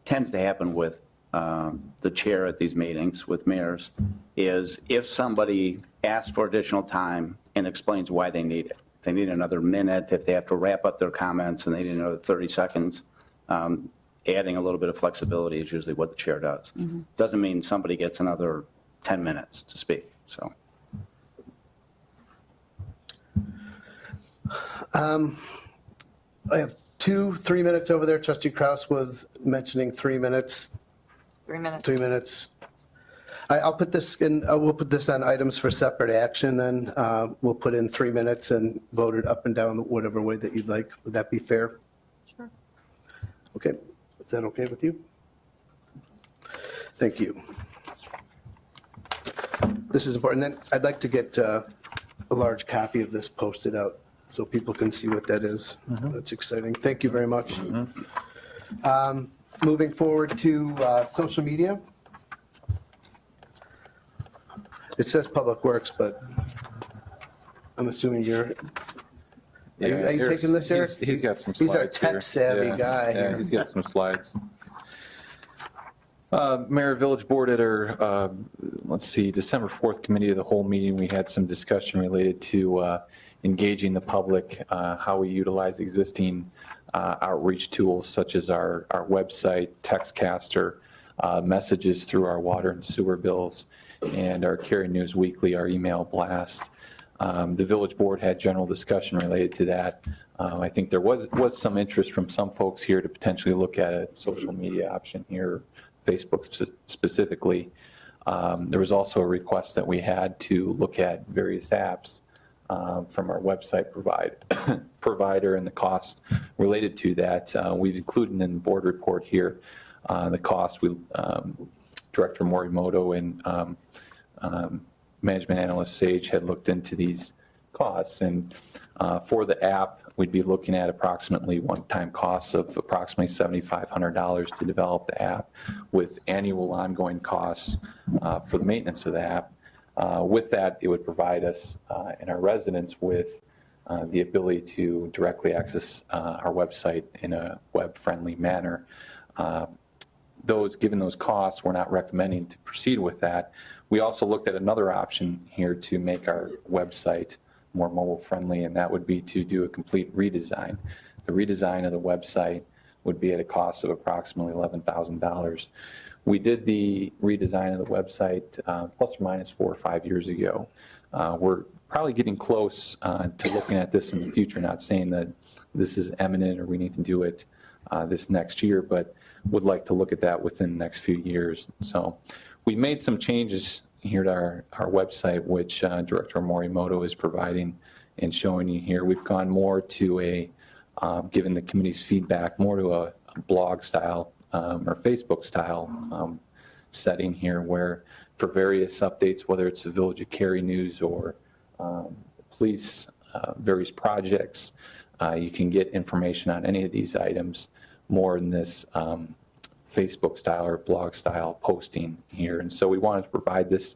Speaker 2: tends to happen with the chair at these meetings with mayors is if somebody asks for additional time and explains why they need it. If they need another minute, if they have to wrap up their comments and they need another 30 seconds, adding a little bit of flexibility is usually what the chair does. Doesn't mean somebody gets another 10 minutes to speak, so.
Speaker 3: I have 3 minutes over there. Trustee Kraus was mentioning 3 minutes.
Speaker 13: 3 minutes.
Speaker 3: 3 minutes. I'll put this in, we'll put this on items for separate action, then we'll put in 3 minutes and vote it up and down whatever way that you'd like. Would that be fair?
Speaker 1: Sure.
Speaker 3: Okay, is that okay with you? Thank you. This is important. Then I'd like to get a large copy of this posted out so people can see what that is. That's exciting. Thank you very much. Moving forward to social media. It says Public Works, but I'm assuming you're, are you taking this, Eric?
Speaker 11: He's got some
Speaker 3: He's
Speaker 11: slides
Speaker 3: our
Speaker 11: here.
Speaker 3: tech-savvy
Speaker 11: Yeah,
Speaker 3: guy
Speaker 11: Yeah,
Speaker 3: here.
Speaker 11: he's got some slides. Mayor, Village Board at our, let's see, December 4th Committee of the Whole meeting, we had some discussion related to engaging the public, how we utilize existing outreach tools such as our website, Textcaster, messages through our water and sewer bills, and our Cary News Weekly, our email blast. The Village Board had general discussion related to that. I think there was some interest from some folks here to potentially look at a social media option here, Facebook specifically. There was also a request that we had to look at various apps from our website provider and the cost related to that. We've included in the board report here the cost. Director Morimoto and management analyst Sage had looked into these costs, and for the app we'd be looking at approximately one-time costs of approximately $7,500 to develop the app, with annual ongoing costs for the maintenance of the app. With that, it would provide us and our residents with the ability to directly access our website in a web-friendly manner. Given those costs, we're not recommending to proceed with that. We also looked at another option here to make our website more mobile friendly, and that would be to do a complete redesign. The redesign of the website would be at a cost of approximately $11,000. We did the redesign of the website plus or minus 4 or 5 years ago. We're probably getting close to looking at this in the future, not saying that this is imminent or we need to do it this next year, but would like to look at that within the next few years. So we made some changes here to our website, which Director Morimoto is providing and showing you here. We've gone more to given the committee's feedback, more to a blog style or Facebook style setting here, where for various updates, whether it's the Village of Cary News or police, various projects, you can get information on any of these items more in this Facebook style or blog style posting here. And so we wanted to provide this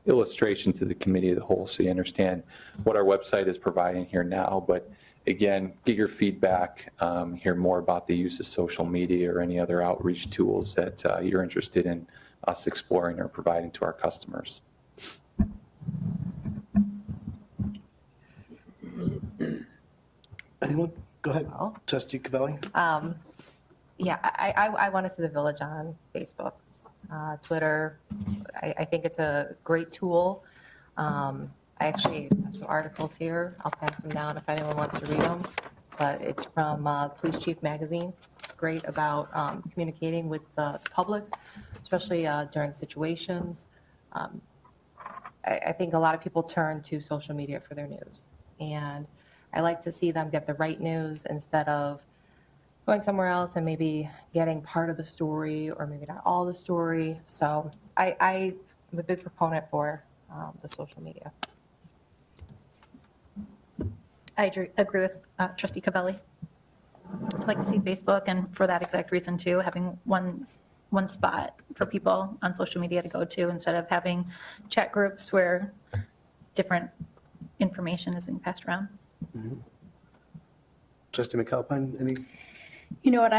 Speaker 11: illustration to the committee of the whole so you understand what our website is providing here now. But again, get your feedback, hear more about the use of social media or any other outreach tools that you're interested in us exploring or providing to our customers.
Speaker 3: Anyone? Go ahead.
Speaker 1: Well.
Speaker 3: Trustee Cavelli.
Speaker 1: Yeah, I want to see the village on Facebook, Twitter. I think it's a great tool. I actually have some articles here. I'll pass them down if anyone wants to read them. But it's from Police Chief Magazine. It's great about communicating with the public, especially during situations. I think a lot of people turn to social media for their news. And I like to see them get the right news instead of going somewhere else and maybe getting part of the story or maybe not all the story. So I'm a big proponent for the social media.
Speaker 4: I agree with Trustee Cavelli. I'd like to see Facebook, and for that exact reason too, having one spot for people on social media to go to instead of having chat groups where different information is being passed around.
Speaker 3: Mm-hmm. Trustee McAlpine, any?
Speaker 12: You know what,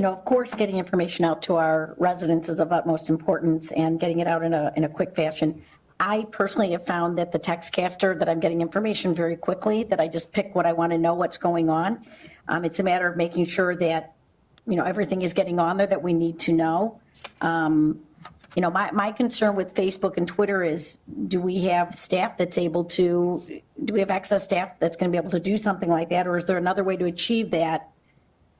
Speaker 12: of course, getting information out to our residents is of utmost importance and getting it out in a quick fashion. I personally have found that the textcaster, that I'm getting information very quickly, that I just pick what I want to know, what's going on. It's a matter of making sure that, everything is getting on there that we need to know. My concern with Facebook and Twitter is, do we have staff that's able to, do we have access staff that's going to be able to do something like that? Or is there another way to achieve that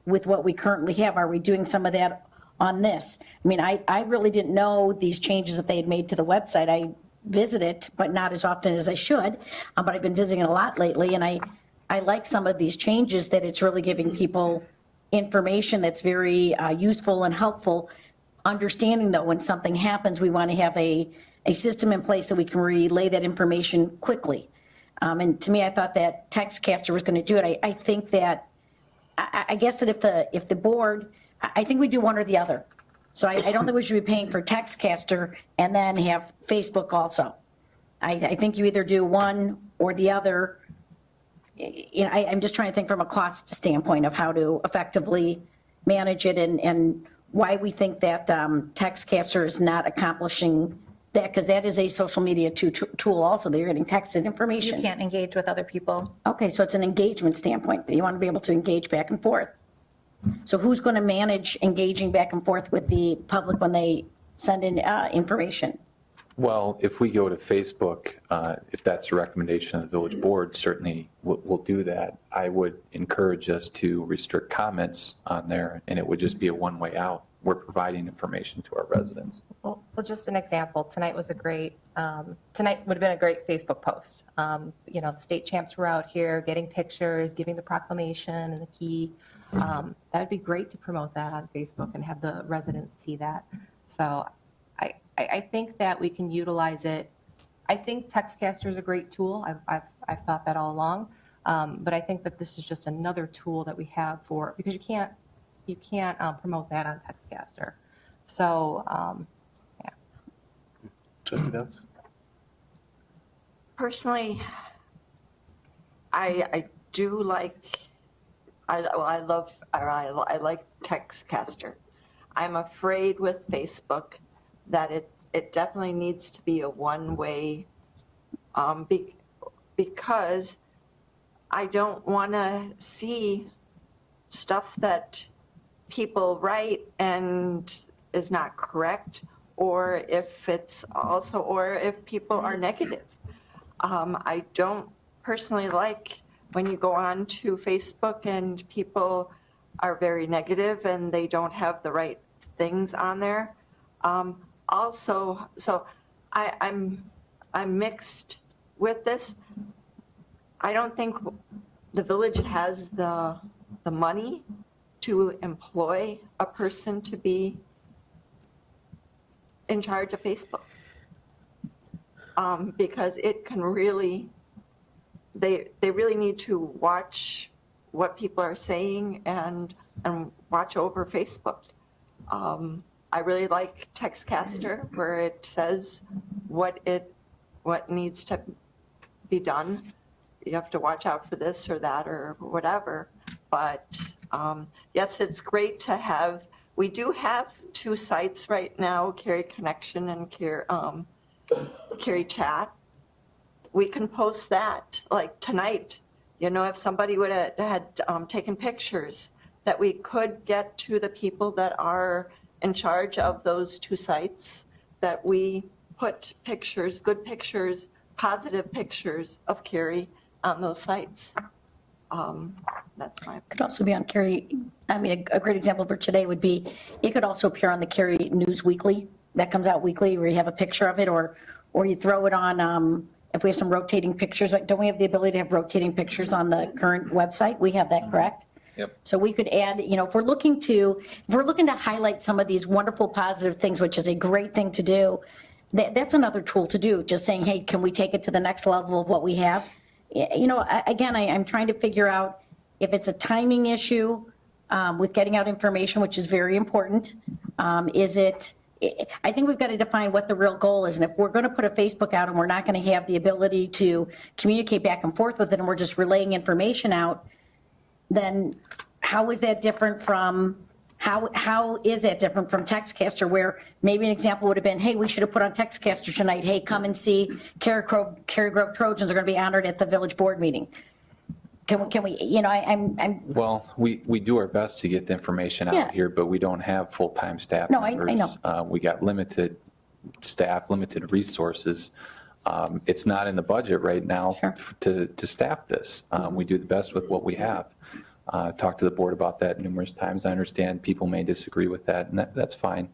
Speaker 12: with what we currently have? Are we doing some of that on this? I really didn't know these changes that they had made to the website. I visit it, but not as often as I should. But I've been visiting a lot lately, and I like some of these changes, that it's really giving people information that's very useful and helpful. Understanding, though, when something happens, we want to have a system in place that we can relay that information quickly. And to me, I thought that textcaster was going to do it. I think that, I guess that if the board, I think we do one or the other. So I don't think we should be paying for textcaster and then have Facebook also. I think you either do one or the other. I'm just trying to think from a cost standpoint of how to effectively manage it, and why we think that textcaster is not accomplishing that, because that is a social media tool also. They're getting texted information.
Speaker 4: You can't engage with other people.
Speaker 12: Okay, so it's an engagement standpoint that you want to be able to engage back and forth. So who's going to manage engaging back and forth with the public when they send in information?
Speaker 11: Well, if we go to Facebook, if that's a recommendation of the village board, certainly we'll do that. I would encourage us to restrict comments on there, and it would just be a one-way out. We're providing information to our residents.
Speaker 1: Well, just an example, tonight would have been a great Facebook post. The state champs were out here getting pictures, giving the proclamation and the key. That would be great to promote that on Facebook and have the residents see that. So I think that we can utilize it. I think textcaster is a great tool. I've thought that all along. But I think that this is just another tool that we have because you can't promote that on textcaster. So, yeah.
Speaker 3: Trustee Betts?
Speaker 13: Personally, I do like, I like textcaster. I'm afraid with Facebook that it definitely needs to be a one-way, because I don't want to see stuff that people write and is not correct, or if people are negative. I don't personally like when you go on to Facebook and people are very negative and they don't have the right things on there. Also, so I'm mixed with this. I don't think the village has the money to employ a person to be in charge of Facebook, because it can really, they really need to watch what people are saying and watch over Facebook. I really like textcaster, where it says what needs to be done. You have to watch out for this or that or whatever. But yes, it's great to have. We do have 2 sites right now, Carry Connection and Carry Chat. We can post that, like tonight. If somebody would have had taken pictures, that we could get to the people that are in charge of those 2 sites, that we put pictures, good pictures, positive pictures of Carrie on those sites. That's my.
Speaker 12: Could also be on Carrie. A great example for today would be, it could also appear on the Carrie News Weekly that comes out weekly, where you have a picture of it, or you throw it on. If we have some rotating pictures, don't we have the ability to have rotating pictures on the current website? We have that, correct?
Speaker 11: Yep.
Speaker 12: So we could add, if we're looking to highlight some of these wonderful positive things, which is a great thing to do, that's another tool to do. Just saying, hey, can we take it to the next level of what we have? Again, I'm trying to figure out if it's a timing issue with getting out information, which is very important. I think we've got to define what the real goal is. And if we're going to put a Facebook out and we're not going to have the ability to communicate back and forth with it, and we're just relaying information out, then how is that different from How is that different from Textcaster, where maybe an example would have been, hey, we should have put on Textcaster tonight, hey, come and see Cary Grove Trojans are going to be honored at the village board meeting. Can we, you know, I'm.
Speaker 11: Well, we do our best to get the information
Speaker 12: Yeah.
Speaker 11: out here, but we don't have full-time staff
Speaker 12: No, I
Speaker 11: members.
Speaker 12: know.
Speaker 11: We got limited staff, limited resources. It's not in the budget right now to staff this. We do the best with what we have. Talked to the board about that numerous times. I understand people may disagree with that, and that's fine.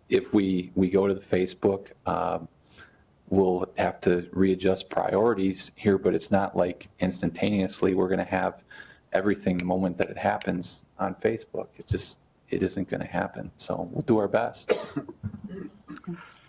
Speaker 11: If we go to the Facebook, we'll have to readjust priorities here, but it's not like instantaneously we're going to have everything the moment that it happens on Facebook. It isn't going to happen. So we'll do our best.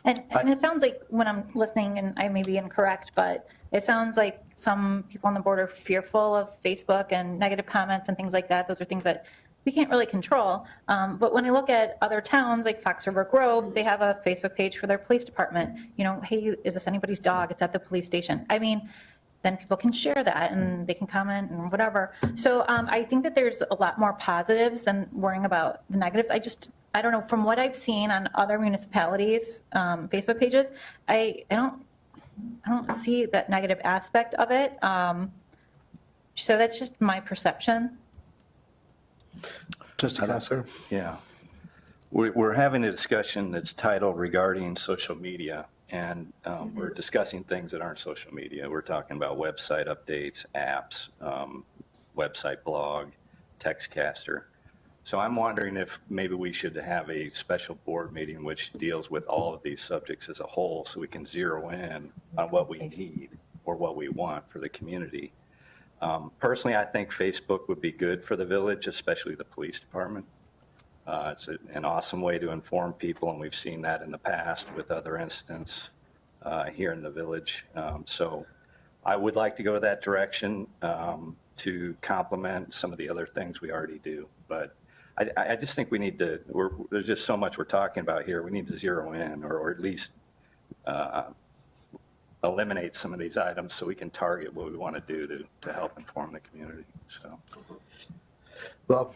Speaker 4: And it sounds like when I'm listening, and I may be incorrect, but it sounds like some people on the board are fearful of Facebook and negative comments and things like that. Those are things that we can't really control. But when I look at other towns like Fox River Grove, they have a Facebook page for their police department. You know, hey, is this anybody's dog? It's at the police station. I mean, then people can share that and they can comment and whatever. So I think that there's a lot more positives than worrying about the negatives. I don't know, from what I've seen on other municipalities' Facebook pages, I don't see that negative aspect of it. So that's just my perception.
Speaker 3: Trustee Counselor?
Speaker 9: Yeah. We're having a discussion that's titled regarding social media, and we're discussing things that aren't social media. We're talking about website updates, apps, website blog, Textcaster. So I'm wondering if maybe we should have a special board meeting which deals with all of these subjects as a whole, so we can zero in on what we need or what we want for the community. Personally, I think Facebook would be good for the village, especially the police department. It's an awesome way to inform people, and we've seen that in the past with other incidents here in the village. So I would like to go that direction to complement some of the other things we already do. But I just think we need to, there's just so much we're talking about here. We need to zero in or at least eliminate some of these items so we can target what we want to do to help inform the community. So,
Speaker 3: Well,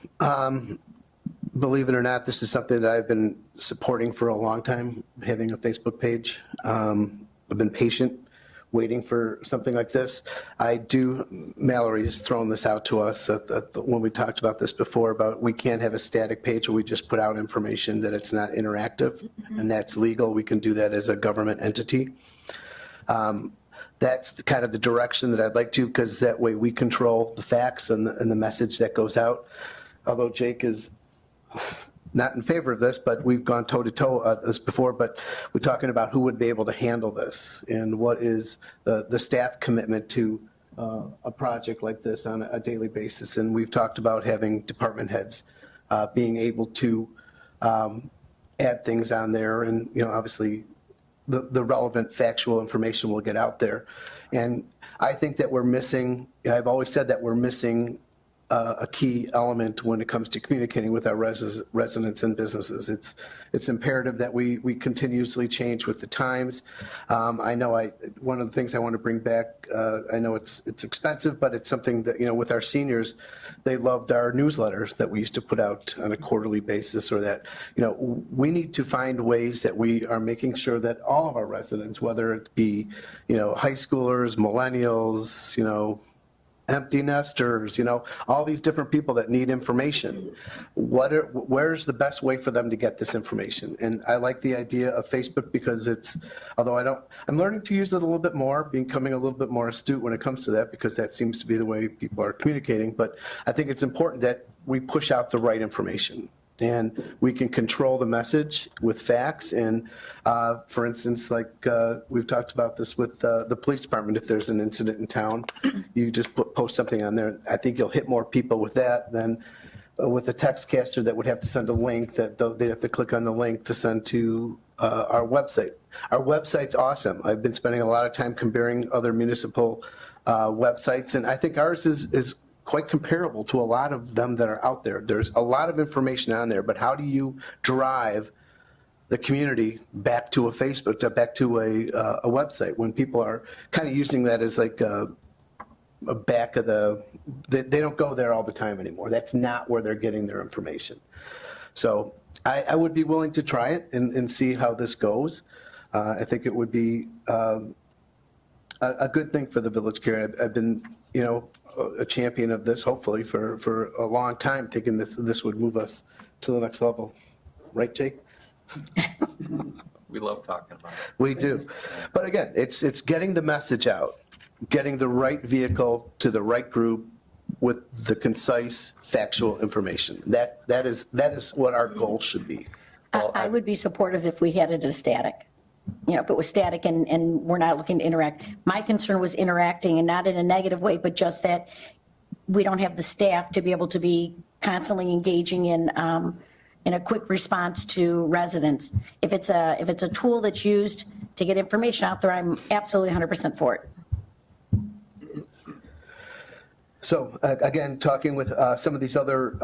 Speaker 3: believe it or not, this is something that I've been supporting for a long time, having a Facebook page. I've been patient, waiting for something like this. Mallory's thrown this out to us when we talked about this before, about we can't have a static page where we just put out information that it's not interactive, and that's legal. We can do that as a government entity. That's kind of the direction that I'd like to, because that way we control the facts and the message that goes out. Although Jake is not in favor of this, but we've gone toe-to-toe this before, but we're talking about who would be able to handle this and what is the staff commitment to a project like this on a daily basis. And we've talked about having department heads being able to add things on there, and, you know, obviously the relevant factual information will get out there. And I think that we're missing, I've always said that we're missing a key element when it comes to communicating with our residents and businesses. It's imperative that we continuously change with the times. I know one of the things I want to bring back, I know it's expensive, but it's something that, you know, with our seniors, they loved our newsletters that we used to put out on a quarterly basis, or that, you know, we need to find ways that we are making sure that all of our residents, whether it be, you know, high schoolers, millennials, you know, empty nesters, you know, all these different people that need information. Where's the best way for them to get this information? And I like the idea of Facebook because although I'm learning to use it a little bit more, becoming a little bit more astute when it comes to that, because that seems to be the way people are communicating. But I think it's important that we push out the right information, and we can control the message with facts. And for instance, like we've talked about this with the police department, if there's an incident in town, you just post something on there. I think you'll hit more people with that than with a Textcaster that would have to send a link, that they'd have to click on the link to send to our website. Our website's awesome. I've been spending a lot of time comparing other municipal websites, and I think ours is quite comparable to a lot of them that are out there. There's a lot of information on there, but how do you drive the community back to a Facebook, back to a website, when people are kind of using that as like, you back of they don't go there all the time anymore. That's not where they're getting their information. So I would be willing to try it and see how this goes. I think it would be a good thing for the village, Karen. I've been, a champion of this, hopefully, for a long time, thinking this would move us to the next level. Right, Jake?
Speaker 11: We love talking about it.
Speaker 3: We do. But again, it's getting the message out, getting the right vehicle to the right group with the concise, factual information. That is what our goal should be.
Speaker 12: I would be supportive if we had it as static. If it was static and we're not looking to interact. My concern was interacting, and not in a negative way, but just that we don't have the staff to be able to be constantly engaging in a quick response to residents. If it's a tool that's used to get information out there, I'm absolutely 100% for it.
Speaker 3: So again, talking with some of these other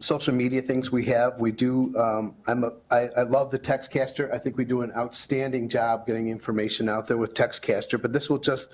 Speaker 3: social media things we have, we do, I love the Textcaster. I think we do an outstanding job getting information out there with Textcaster, but this will just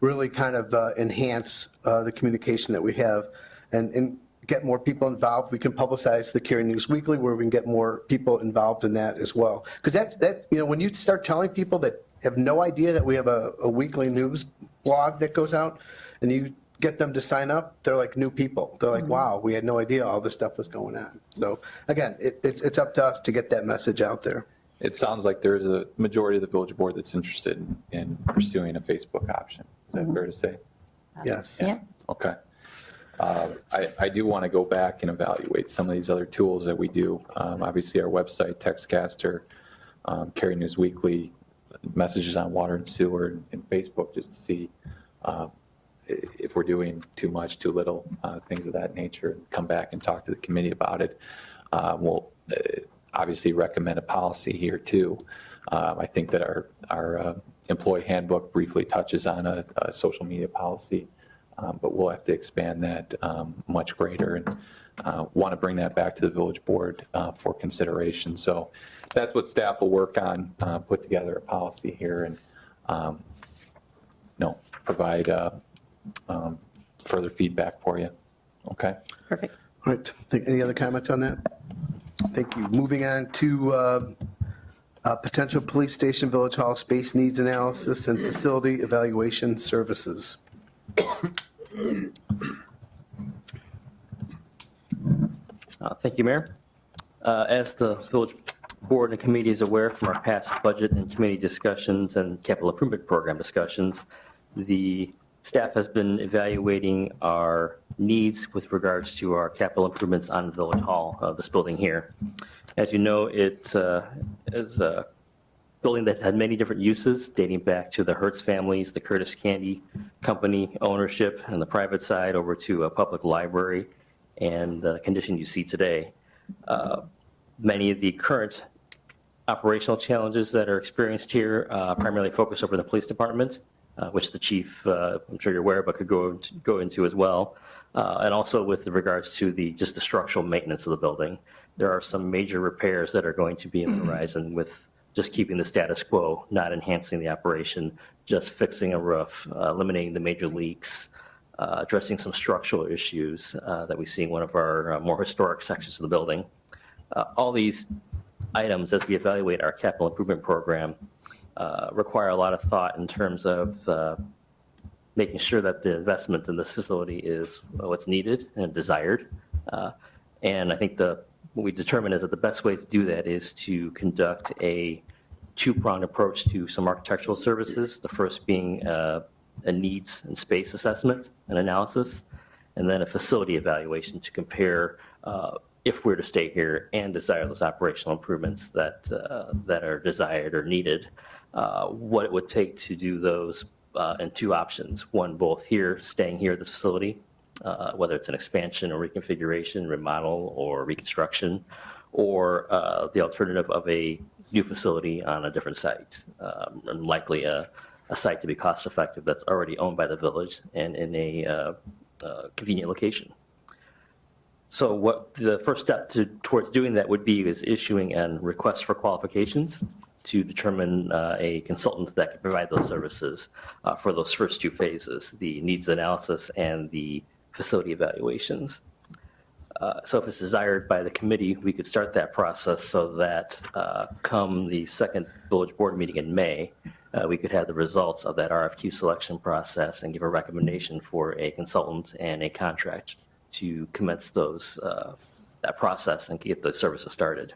Speaker 3: really kind of enhance the communication that we have and get more people involved. We can publicize the Cary News Weekly, where we can get more people involved in that as well. Because that's when you start telling people that have no idea that we have a weekly news blog that goes out, and you get them to sign up, they're like new people. They're like, wow, we had no idea all this stuff was going on. So again, it's up to us to get that message out there.
Speaker 11: It sounds like there's a majority of the village board that's interested in pursuing a Facebook option. Is that fair to say?
Speaker 3: Yes.
Speaker 12: Yeah.
Speaker 11: Okay. I do want to go back and evaluate some of these other tools that we do. Obviously, our website, Textcaster, Cary News Weekly, messages on water and sewer, and Facebook, just to see if we're doing too much, too little, things of that nature. Come back and talk to the committee about it. We'll obviously recommend a policy here too. I think that our employee handbook briefly touches on a social media policy. But we'll have to expand that much greater, and want to bring that back to the village board for consideration. So that's what staff will work on, put together a policy here and provide further feedback for you. Okay?
Speaker 12: Perfect.
Speaker 3: All right. Any other comments on that? Thank you. Moving on to potential police station, village hall space needs analysis and facility evaluation services.
Speaker 5: Thank you, Mayor. As the village board and committee is aware from our past budget and committee discussions and capital improvement program discussions, the staff has been evaluating our needs with regards to our capital improvements on Village Hall, this building here. As you know, it is a building that had many different uses dating back to the Hertz families, the Curtis Candy Company ownership, and the private side over to a public library, and the condition you see today. Many of the current operational challenges that are experienced here primarily focus over the police department, which the chief, I'm sure you're aware, but could go into as well. And also with regards to just the structural maintenance of the building. There are some major repairs that are going to be in the horizon with just keeping the status quo, not enhancing the operation, just fixing a roof, eliminating the major leaks, addressing some structural issues that we see in one of our more historic sections of the building. All these items, as we evaluate our capital improvement program, require a lot of thought in terms of making sure that the investment in this facility is what's needed and desired. And I think what we determined is that the best way to do that is to conduct a two-pronged approach to some architectural services, the first being a needs and space assessment and analysis, and then a facility evaluation to compare if we're to stay here and desire those operational improvements that are desired or needed, what it would take to do those in two options. One, both here, staying here at this facility, whether it's an expansion or reconfiguration, remodel or reconstruction, or the alternative of a new facility on a different site, and likely a site to be cost effective that's already owned by the village and in a convenient location. So what the first step towards doing that would be is issuing a request for qualifications. to determine a consultant that can provide those services for those first two phases, the needs analysis and the facility evaluations. So if it's desired by the committee, we could start that process so that come the second village board meeting in May, we could have the results of that RFQ selection process and give a recommendation for a consultant and a contract to commence those that process and get those services started.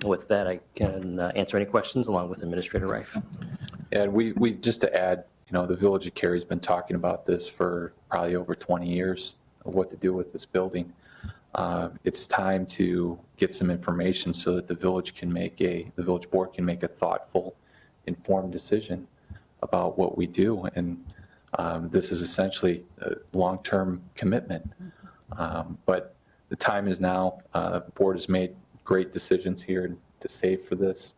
Speaker 5: With that, I can answer any questions along with Administrator Reif.
Speaker 11: And we just to add, the Village of Cary's been talking about this for probably over 20 years of what to do with this building. It's time to get some information so that the village board can make a thoughtful, informed decision about what we do. And this is essentially a long-term commitment. But the time is now. The board has made great decisions here to save for this.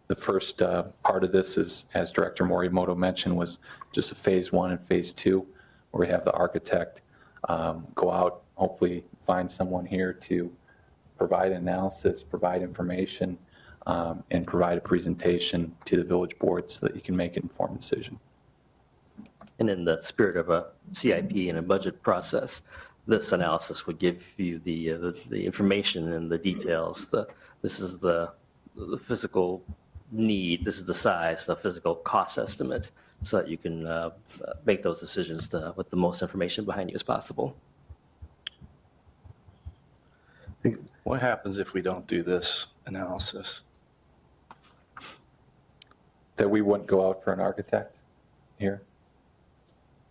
Speaker 11: The first part of this is, as Director Morimoto mentioned, was just a phase 1 and phase 2, where we have the architect go out, hopefully find someone here to provide analysis, provide information, and provide a presentation to the village board so that you can make an informed decision.
Speaker 5: And in the spirit of a CIP and a budget process, this analysis would give you the information and the details. This is the physical need, this is the size, the physical cost estimate, so that you can make those decisions with the most information behind you as possible.
Speaker 9: What happens if we don't do this analysis?
Speaker 11: That we wouldn't go out for an architect here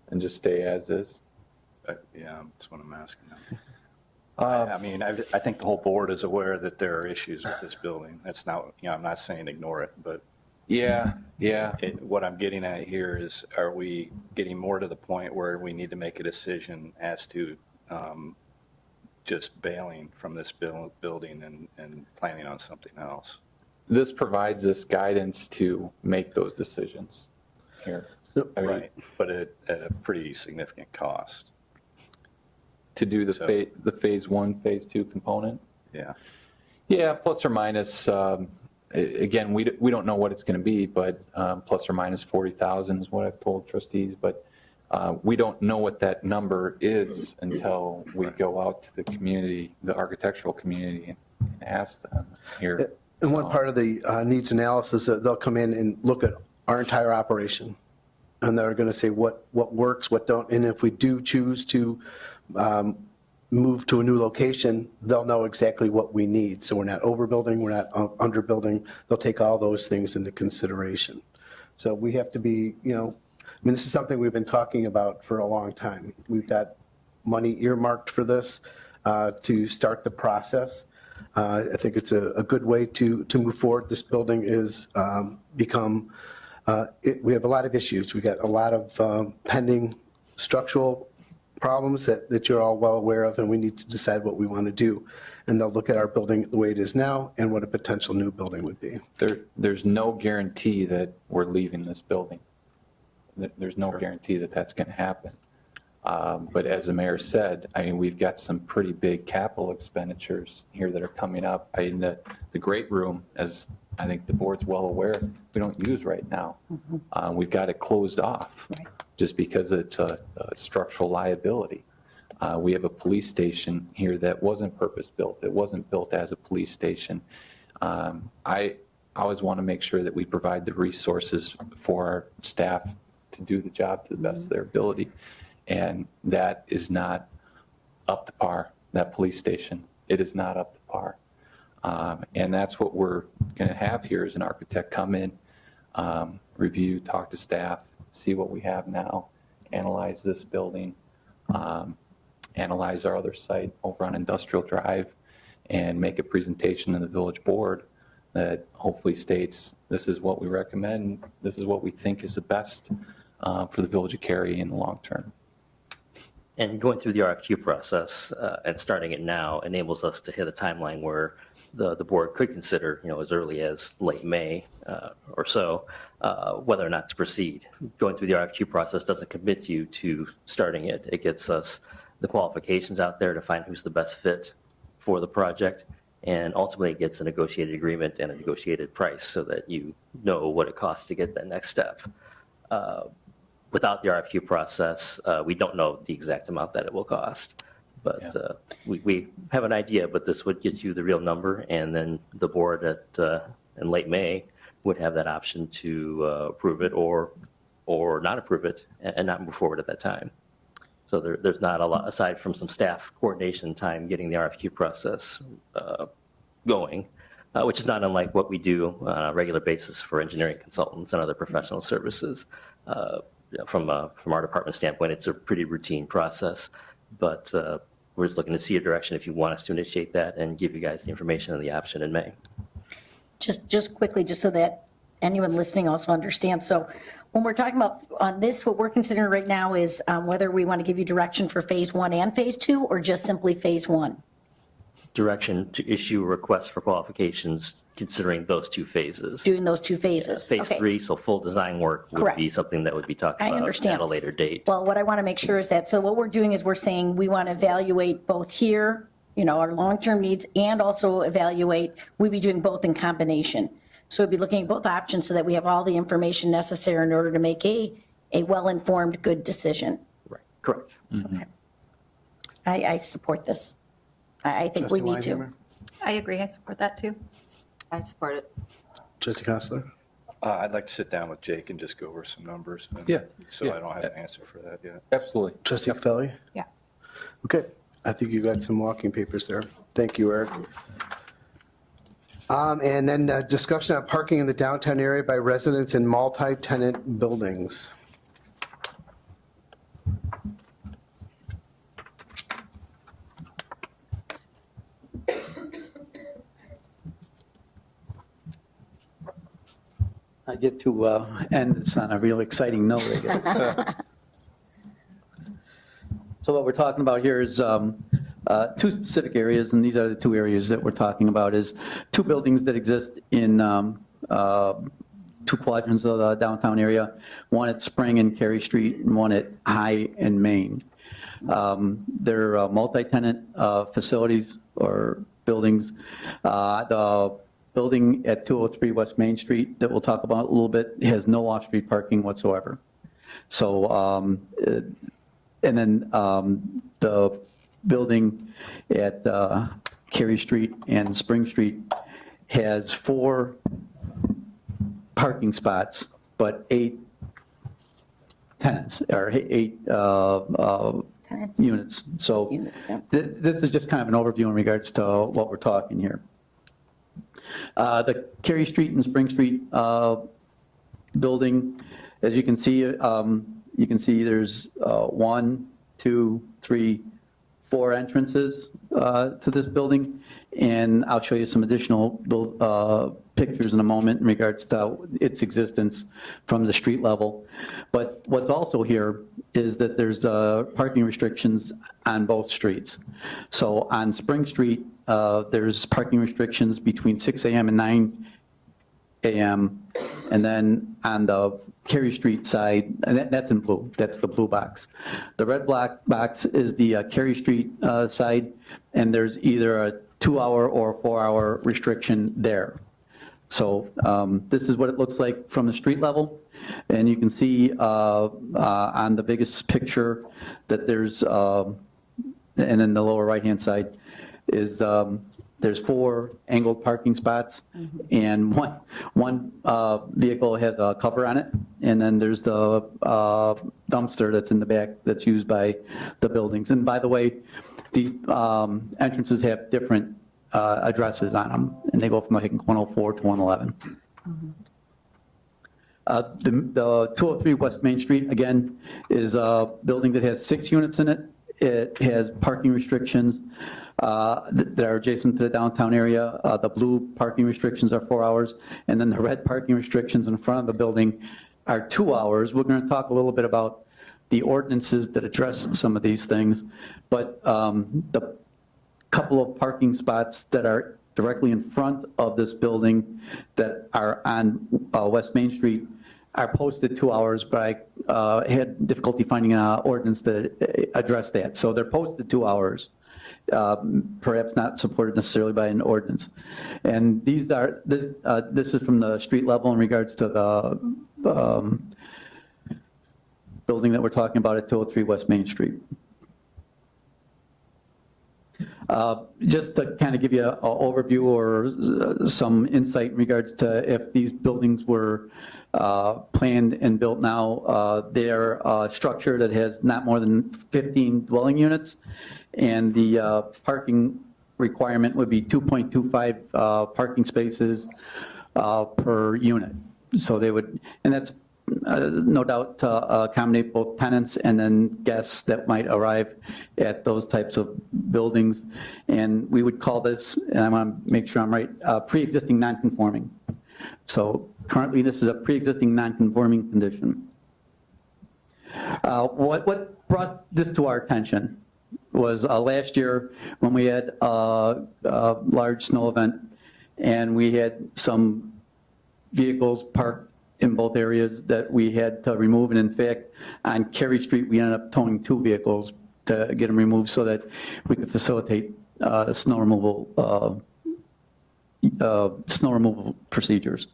Speaker 11: and just stay as is?
Speaker 9: Yeah, that's what I'm asking. I mean, I think the whole board is aware that there are issues with this building. That's not, I'm not saying ignore it, but
Speaker 11: Yeah.
Speaker 9: what I'm getting at here is, are we getting more to the point where we need to make a decision as to just bailing from this building and planning on something else?
Speaker 11: This provides us guidance to make those decisions here.
Speaker 9: Right, but at a pretty significant cost.
Speaker 11: To do the phase 1, phase 2 component?
Speaker 9: Yeah.
Speaker 11: Yeah, plus or minus, again, we don't know what it's going to be, but plus or minus 40,000 is what I've told trustees. But we don't know what that number is until we go out to the community, the architectural community, and ask them here.
Speaker 3: And one part of the needs analysis, they'll come in and look at our entire operation. And they're going to say what works, what don't. And if we do choose to move to a new location, they'll know exactly what we need. So we're not overbuilding, we're not underbuilding. They'll take all those things into consideration. So we have to be, this is something we've been talking about for a long time. We've got money earmarked for this to start the process. I think it's a good way to move forward. This building is we have a lot of issues. We got a lot of pending structural problems that you're all well aware of, and we need to decide what we want to do. And they'll look at our building the way it is now and what a potential new building would be.
Speaker 11: There's no guarantee that we're leaving this building. There's no guarantee that that's going to happen. But as the mayor said, we've got some pretty big capital expenditures here that are coming up. The great room, as I think the board's well aware, we don't use right now. We've got it closed off just because it's a structural liability. We have a police station here that wasn't purpose-built. It wasn't built as a police station. I always want to make sure that we provide the resources for our staff to do the job to the best of their ability. And that is not up to par, that police station. It is not up to par. And that's what we're going to have here is an architect come in, review, talk to staff, see what we have now, analyze this building, analyze our other site over on Industrial Drive, and make a presentation to the village board that hopefully states this is what we recommend, this is what we think is the best for the Village of Cary in the long term.
Speaker 5: And going through the RFQ process and starting it now enables us to hit a timeline where the board could consider, as early as late May or so, whether or not to proceed. Going through the RFQ process doesn't commit you to starting it. It gets us the qualifications out there to find who's the best fit for the project. and ultimately it gets a negotiated agreement and a negotiated price so that you know what it costs to get that next step. Without the RFQ process, we don't know the exact amount that it will cost. But we have an idea, but this would get you the real number, and then the board in late May would have that option to approve it or not approve it and not move forward at that time. So there's not a lot, aside from some staff coordination time, getting the RFQ process going, which is not unlike what we do on a regular basis for engineering consultants and other professional services. From our department standpoint, it's a pretty routine process, but we're just looking to see a direction if you want us to initiate that and give you guys the information and the option in May.
Speaker 12: Just quickly, just so that anyone listening also understands. So when we're talking about on this, what we're considering right now is whether we want to give you direction for phase 1 and phase 2, or just simply phase 1.
Speaker 5: Direction to issue a request for qualifications considering those 2 phases.
Speaker 12: Doing those 2 phases.
Speaker 5: Phase
Speaker 12: Okay.
Speaker 5: 3, so full design work would
Speaker 12: Correct.
Speaker 5: be something that would be talked
Speaker 12: I
Speaker 5: about
Speaker 12: understand.
Speaker 5: at a later date.
Speaker 12: Well, what I want to make sure is that, so what we're doing is we're saying we want to evaluate both here, our long-term needs, and also evaluate, we'd be doing both in combination. So we'd be looking at both options so that we have all the information necessary in order to make a well-informed, good decision.
Speaker 5: Right, correct.
Speaker 12: Okay. I support this. I think we need to.
Speaker 4: I agree, I support that too.
Speaker 13: I support it.
Speaker 3: Trustee Counselor?
Speaker 9: I'd like to sit down with Jake and just go over some numbers.
Speaker 11: Yeah,
Speaker 9: So
Speaker 11: yeah.
Speaker 9: I don't have an answer for that yet.
Speaker 11: Absolutely.
Speaker 3: Trustee Capelli?
Speaker 1: Yeah.
Speaker 3: Okay, I think you got some walking papers there. Thank you, Eric. And then discussion on parking in the downtown area by residents in multi-tenant buildings.
Speaker 10: I get to end this on a real exciting note, I guess. So what we're talking about here is 2 specific areas, and these are the 2 areas that we're talking about, is 2 buildings that exist in 2 quadrants of the downtown area, one at Spring and Cary Street, and one at High and Main. They're multi-tenant facilities or buildings. The building at 203 West Main Street that we'll talk about a little bit has no off-street parking whatsoever. So, and then the building at Cary Street and Spring Street has 4 parking spots, but 8 tenants, or 8
Speaker 12: Tenants.
Speaker 10: units. So
Speaker 12: Units, yeah.
Speaker 10: this is just kind of an overview in regards to what we're talking here. The Cary Street and Spring Street building, as you can see there's 1, 2, 3, 4 entrances to this building, and I'll show you some additional pictures in a moment in regards to its existence from the street level. But what's also here is that there's parking restrictions on both streets. So on Spring Street, there's parking restrictions between 6 a.m. and 9 a.m. And then on the Cary Street side, and that's in blue, that's the blue box. The red black box is the Cary Street side, and there's either a 2-hour or 4-hour restriction there. So this is what it looks like from the street level. And you can see on the biggest picture that there's, and then the lower right-hand side is there's 4 angled parking spots, and one vehicle has a cover on it, and then there's the dumpster that's in the back that's used by the buildings. And by the way, these entrances have different addresses on them, and they go from like 104 to 111. The 203 West Main Street, again, is a building that has 6 units in it. It has parking restrictions that are adjacent to the downtown area. The blue parking restrictions are 4 hours, and then the red parking restrictions in front of the building are 2 hours. We're going to talk a little bit about the ordinances that address some of these things, but the couple of parking spots that are directly in front of this building that are on West Main Street are posted 2 hours, but I had difficulty finding an ordinance that addressed that. So they're posted 2 hours. perhaps not supported necessarily by an ordinance. And these are, this is from the street level in regards to the building that we're talking about at 203 West Main Street. Just to kind of give you an overview or some insight in regards to if these buildings were planned and built now, they're a structure that has not more than 15 dwelling units, and the parking requirement would be 2.25 parking spaces per unit. So they would, and that's no doubt to accommodate both tenants and then guests that might arrive at those types of buildings. And we would call this, and I want to make sure I'm right, pre-existing non-conforming. So currently this is a pre-existing non-conforming condition. What brought this to our attention was last year when we had a large snow event and we had some vehicles parked in both areas that we had to remove. And in fact, on Cary Street, we ended up towing 2 vehicles to get them removed so that we could facilitate snow removal procedures.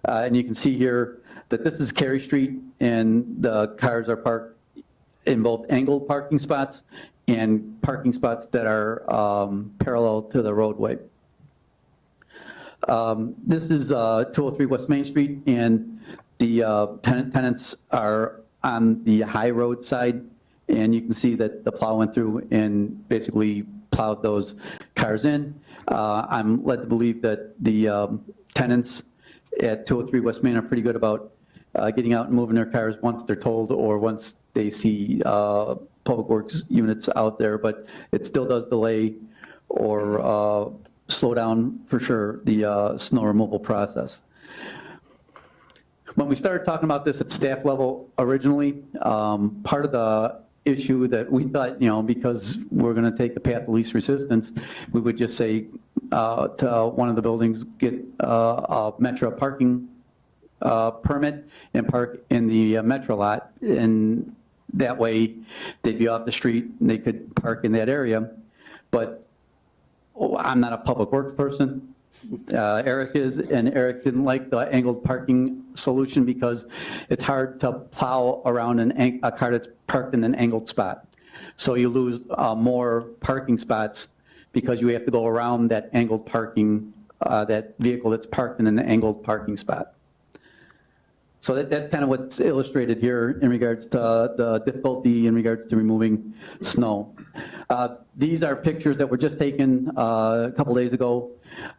Speaker 10: And you can see here that this is Cary Street, and the cars are parked in both angled parking spots and parking spots that are parallel to the roadway. This is 203 West Main Street, and the tenants are on the high road side, and you can see that the plow went through and basically plowed those cars in. I'm led to believe that the tenants at 203 West Main are pretty good about getting out and moving their cars once they're told or once they see Public Works units out there, but it still does delay or slow down for sure the snow removal process. When we started talking about this at staff level originally, part of the issue that we thought, because we're going to take the path of least resistance, we would just say to one of the buildings, get a Metro parking permit and park in the Metro lot, and that way they'd be off the street and they could park in that area. But I'm not a public works person. Eric is, and Eric didn't like the angled parking solution because it's hard to plow around a car that's parked in an angled spot. So you lose more parking spots because you have to go around that angled parking, that vehicle that's parked in an angled parking spot. So that's kind of what's illustrated here in regards to the difficulty in regards to removing snow. These are pictures that were just taken a couple days ago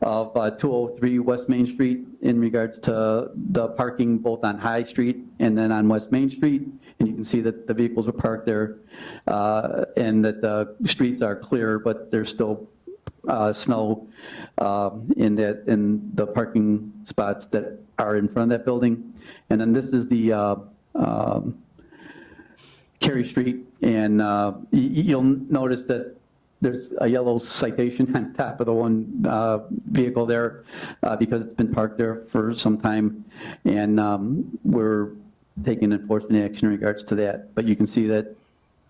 Speaker 10: of 203 West Main Street in regards to the parking both on High Street and then on West Main Street. And you can see that the vehicles were parked there and that the streets are clear, but there's still snow in the parking spots that are in front of that building. And then this is the Cary Street, and you'll notice that there's a yellow citation on top of the one vehicle there because it's been parked there for some time, and we're taking enforcement action in regards to that. But you can see that,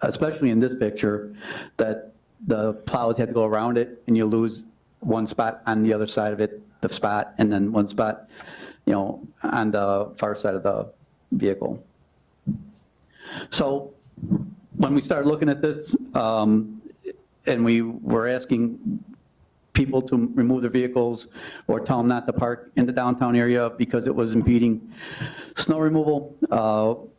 Speaker 10: especially in this picture, that the plows had to go around it, and you lose one spot on the other side of it, the spot, and then one spot, on the far side of the vehicle. So when we started looking at this, and we were asking people to remove their vehicles or tell them not to park in the downtown area because it was impeding snow removal,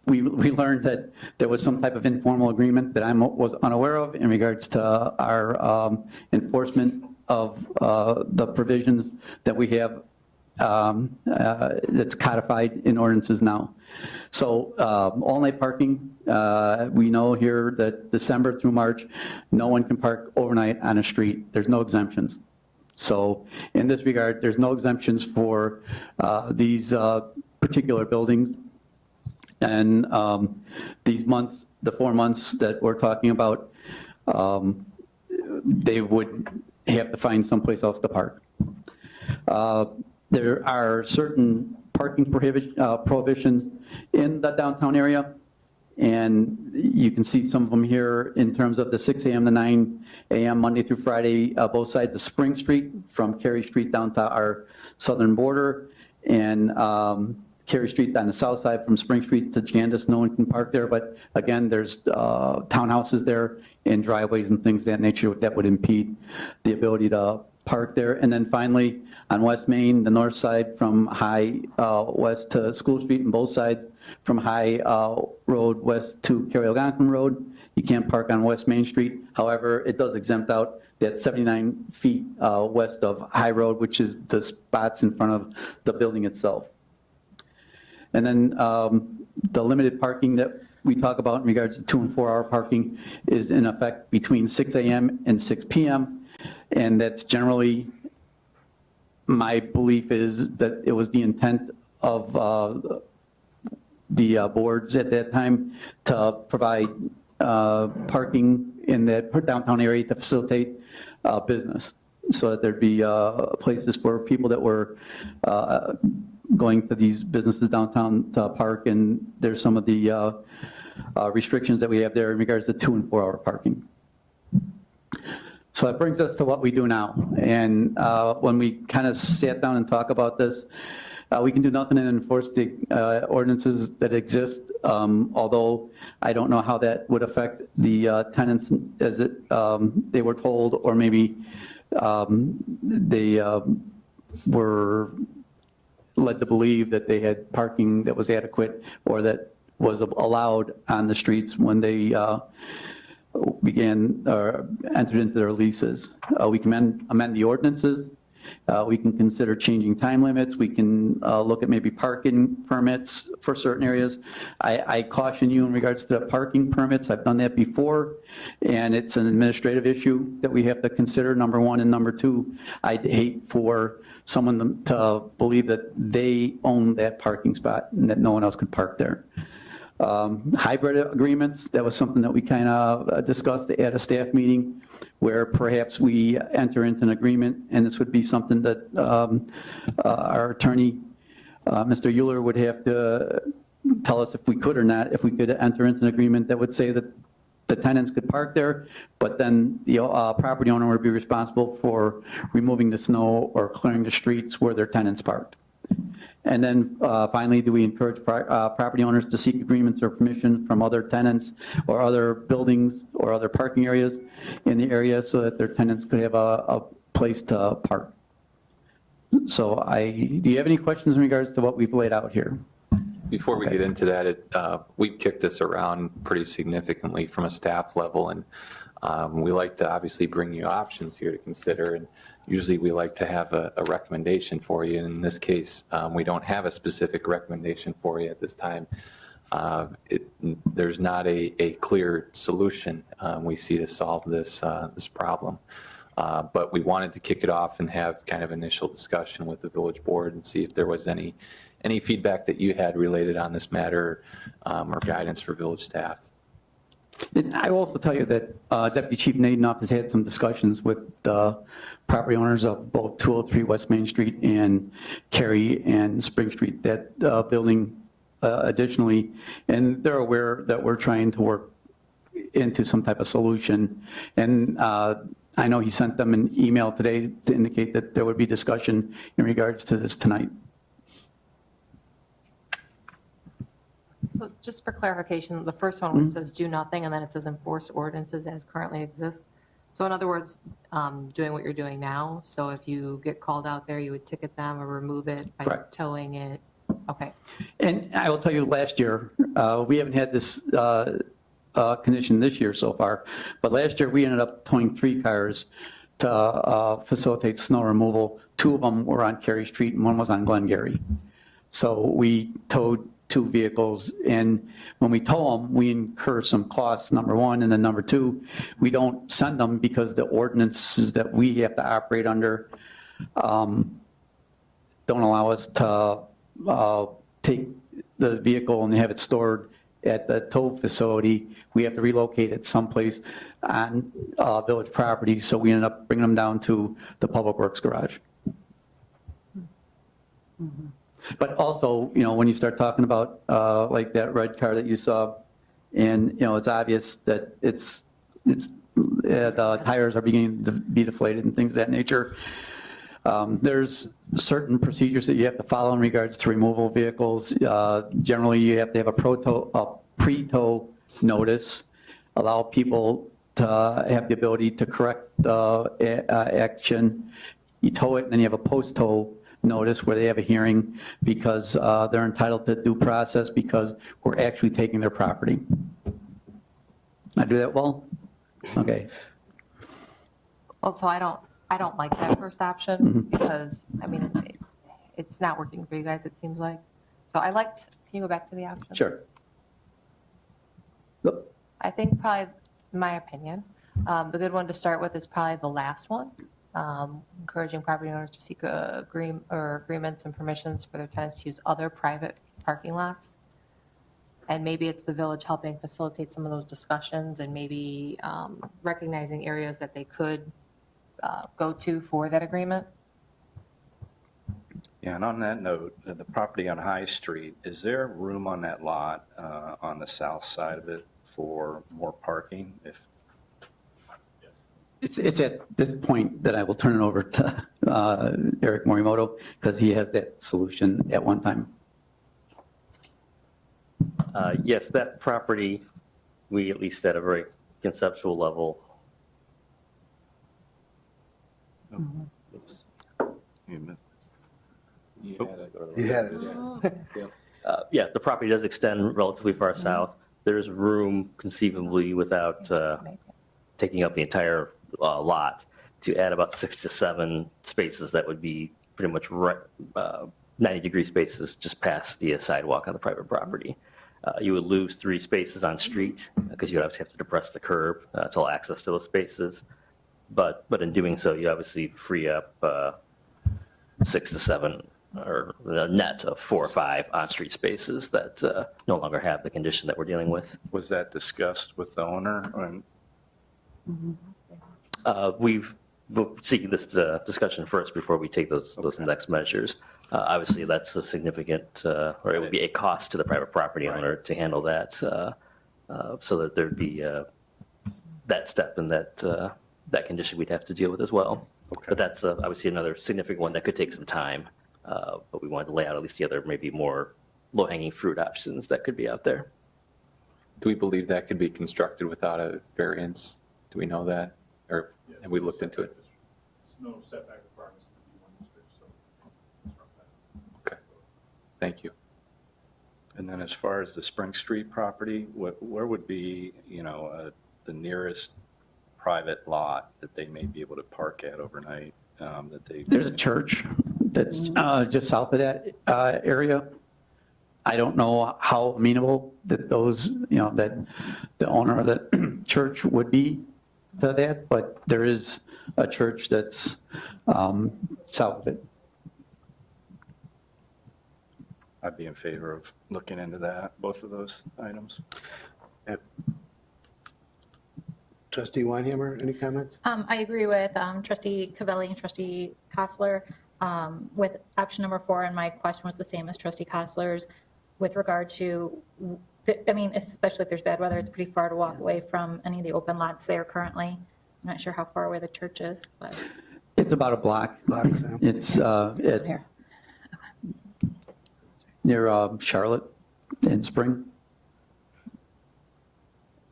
Speaker 10: we learned that there was some type of informal agreement that I was unaware of in regards to our enforcement of the provisions that we have that's codified in ordinances now. So all-night parking, we know here that December through March, no one can park overnight on a street. There's no exemptions. So in this regard, there's no exemptions for these particular buildings. And these months, the 4 months that we're talking about, they would have to find someplace else to park. There are certain parking prohibitions in the downtown area, And you can see some of them here in terms of the 6 a.m. to 9 a.m. Monday through Friday, both sides of Spring Street, from Cary Street down to our southern border, and Cary Street on the south side from Spring Street to Jandis. No one can park there, but again, there's townhouses there and driveways and things of that nature that would impede the ability to park there. And then finally, on West Main, the north side from High West to School Street, and both sides from High Road West to Cary Algonquin Road, you can't park on West Main Street. However, it does exempt out that 79 feet west of High Road, which is the spots in front of the building itself. And then the limited parking that we talk about in regards to 2 and 4 hour parking is in effect between 6 a.m. and 6 p.m. And that's generally, my belief is that it was the intent of the boards at that time to provide parking in that downtown area to facilitate business, so that there'd be places for people that were going to these businesses downtown to park. And there's some of the restrictions that we have there in regards to 2 and 4 hour parking. So that brings us to what we do now. And when we kind of sat down and talk about this, we can do nothing to enforce the ordinances that exist, although I don't know how that would affect the tenants as they were told, or maybe they were led to believe that they had parking that was adequate or that was allowed on the streets when they began or entered into their leases. We can amend the ordinances. We can consider changing time limits. We can look at maybe parking permits for certain areas. I caution you in regards to the parking permits. I've done that before, and it's an administrative issue that we have to consider, number one. And number two, I'd hate for someone to believe that they own that parking spot and that no one else could park there. Hybrid agreements, that was something that we kind of discussed at a staff meeting, where perhaps we enter into an agreement, and this would be something that our attorney, Mr. Euler, would have to tell us if we could or not, if we could enter into an agreement that would say that the tenants could park there, but then the property owner would be responsible for removing the snow or clearing the streets where their tenants parked. And then finally, do we encourage property owners to seek agreements or permission from other tenants or other buildings or other parking areas in the area so that their tenants could have a place to park? So do you have any questions in regards to what we've laid out here?
Speaker 11: Before we get into that, we've kicked this around pretty significantly from a staff level, and we like to obviously bring you options here to consider, and usually we like to have a recommendation for you. And in this case, we don't have a specific recommendation for you at this time. There's not a clear solution we see to solve this problem. But we wanted to kick it off and have kind of initial discussion with the village board and see if there was any feedback that you had related on this matter, or guidance for village staff.
Speaker 10: And I will also tell you that Deputy Chief Nadenoff has had some discussions with the property owners of both 203 West Main Street and Cary and Spring Street, that building additionally, and they're aware that we're trying to work into some type of solution. And I know he sent them an email today to indicate that there would be discussion in regards to this tonight.
Speaker 1: So just for clarification, the first one it says do nothing, and then it says enforce ordinances as currently exist. So in other words, doing what you're doing now. So if you get called out there, you would ticket them or remove it by
Speaker 10: Correct.
Speaker 1: towing it. Okay.
Speaker 10: And I will tell you, last year, we haven't had this condition this year so far, but last year we ended up towing 3 cars to facilitate snow removal. 2 of them were on Cary Street and 1 was on Glengarry. So we towed 2 vehicles, and when we tow them, we incur some costs, number one, and then number two, we don't send them because the ordinances that we have to operate under don't allow us to take the vehicle and have it stored at the tow facility. We have to relocate it someplace on village property, so we ended up bringing them down to the Public Works garage. But also, you know, when you start talking about like that red car that you saw And, it's obvious that the tires are beginning to be deflated and things of that nature. There's certain procedures that you have to follow in regards to removal vehicles. Generally, you have to have a pre-tow notice, allow people to have the ability to correct the action. You tow it, and then you have a post-tow notice where they have a hearing because they're entitled to due process because we're actually taking their property. I do that well? Okay.
Speaker 1: Also, I don't like that first option because, I mean, it's not working for you guys, it seems like. So can you go back to the option?
Speaker 10: Sure. Look.
Speaker 1: I think probably, in my opinion, the good one to start with is probably the last one. Encouraging property owners to seek agreements and permissions for their tenants to use other private parking lots. And maybe it's the village helping facilitate some of those discussions and maybe recognizing areas that they could go to for that agreement.
Speaker 9: Yeah, and on that note, the property on High Street, is there room on that lot on the south side of it for more parking?
Speaker 10: It's at this point that I will turn it over to Eric Morimoto because he has that solution at one time.
Speaker 5: Yes, that property, we at least at a very conceptual level. Oops.
Speaker 3: You had it.
Speaker 5: Yeah, the property does extend relatively far south. There's room conceivably without taking up the entire lot to add about 6 to 7 spaces that would be pretty much 90-degree spaces just past the sidewalk on the private property. You would lose 3 spaces on street because you would obviously have to depress the curb to allow access to those spaces. But in doing so, you obviously free up 6 to 7 or a net of 4 or 5 on-street spaces that no longer have the condition that we're dealing with.
Speaker 9: Was that discussed with the owner?
Speaker 5: We'll seek this discussion first before we take those next measures. Obviously, that's a significant, or it would be a cost to the private property owner to handle that, so that there'd be that step and that condition we'd have to deal with as well.
Speaker 9: Okay.
Speaker 5: But that's obviously another significant one that could take some time, but we wanted to lay out at least the other maybe more low-hanging fruit options that could be out there.
Speaker 11: Do we believe that could be constructed without a variance? Do we know that? Or have we looked into it?
Speaker 14: There's no setback requirements in the B1 district, so construct that.
Speaker 11: Okay, thank you.
Speaker 9: And then as far as the Spring Street property, where would be, the nearest private lot that they may be able to park at overnight?
Speaker 10: There's a church that's just south of that area. I don't know how amenable that that the owner of that church would be to that, but there is a church that's south of it.
Speaker 9: I'd be in favor of looking into that, both of those items.
Speaker 3: Yep. Trustee Weinhammer, any comments?
Speaker 4: I agree with trustee Cavelli and trustee Kostler with option number 4, and my question was the same as trustee Kostler's with regard to, especially if there's bad weather, it's pretty far to walk away from any of the open lots there currently. I'm not sure how far away the church is, but.
Speaker 10: It's about a block. It's
Speaker 12: Here.
Speaker 10: near Charlotte in Spring.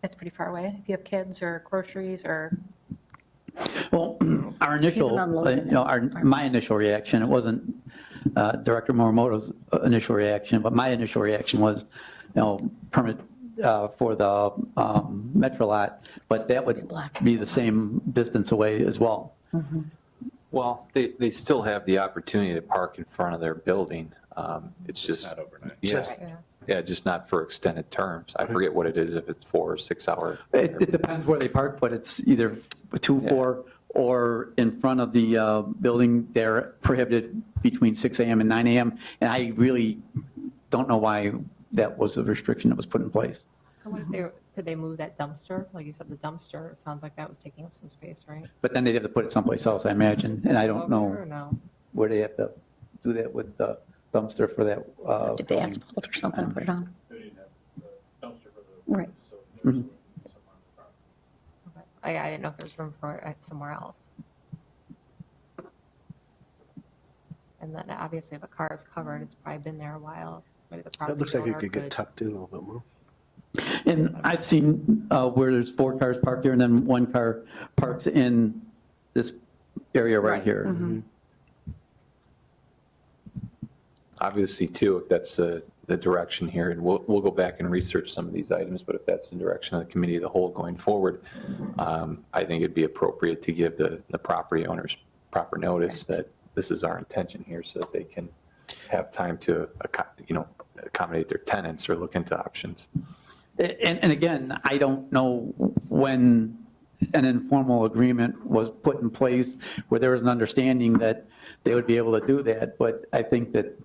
Speaker 4: It's pretty far away if you have kids or groceries or.
Speaker 10: Well, our initial,
Speaker 12: Even unloaded
Speaker 10: my initial reaction, it wasn't Director Morimoto's initial reaction, but my initial reaction was, permit for the Metro lot, but that would be the same distance away as well.
Speaker 12: Mm-hmm.
Speaker 11: Well, they still have the opportunity to park in front of their building. It's just,
Speaker 9: not overnight.
Speaker 11: yeah, just not for extended terms. I forget what it is, if it's 4 or 6 hour.
Speaker 10: It depends where they park, but it's either 2, 4, or in front of the building. They're prohibited between 6 a.m. and 9 a.m. And I really don't know why that was a restriction that was put in place.
Speaker 1: Could they move that dumpster? Like you said, the dumpster, it sounds like that was taking up some space, right?
Speaker 10: But then they'd have to put it someplace else, I imagine. And I don't
Speaker 1: Over there or
Speaker 10: know
Speaker 1: no?
Speaker 10: where they have to do that with the dumpster for that.
Speaker 12: Did they asphalt or something, put it on?
Speaker 14: They didn't have the dumpster for the
Speaker 12: Right.
Speaker 14: So there's
Speaker 10: Mhm.
Speaker 14: some on the property.
Speaker 1: I didn't know if there's room for it somewhere else. And then obviously if a car is covered, it's probably been there a while. Maybe the
Speaker 3: That
Speaker 1: property
Speaker 3: looks like it
Speaker 1: owner
Speaker 3: could get tucked in a little bit more.
Speaker 10: And I've seen where there's 4 cars parked there and then 1 car parks in this area right here.
Speaker 11: Obviously, too, if that's the direction here, and we'll go back and research some of these items, but if that's the direction of the committee of the whole going forward, I think it'd be appropriate to give the property owners proper notice that this is our intention here so that they can have time to, accommodate their tenants or look into options.
Speaker 10: And again, I don't know when an informal agreement was put in place where there was an understanding that they would be able to do that, but I think that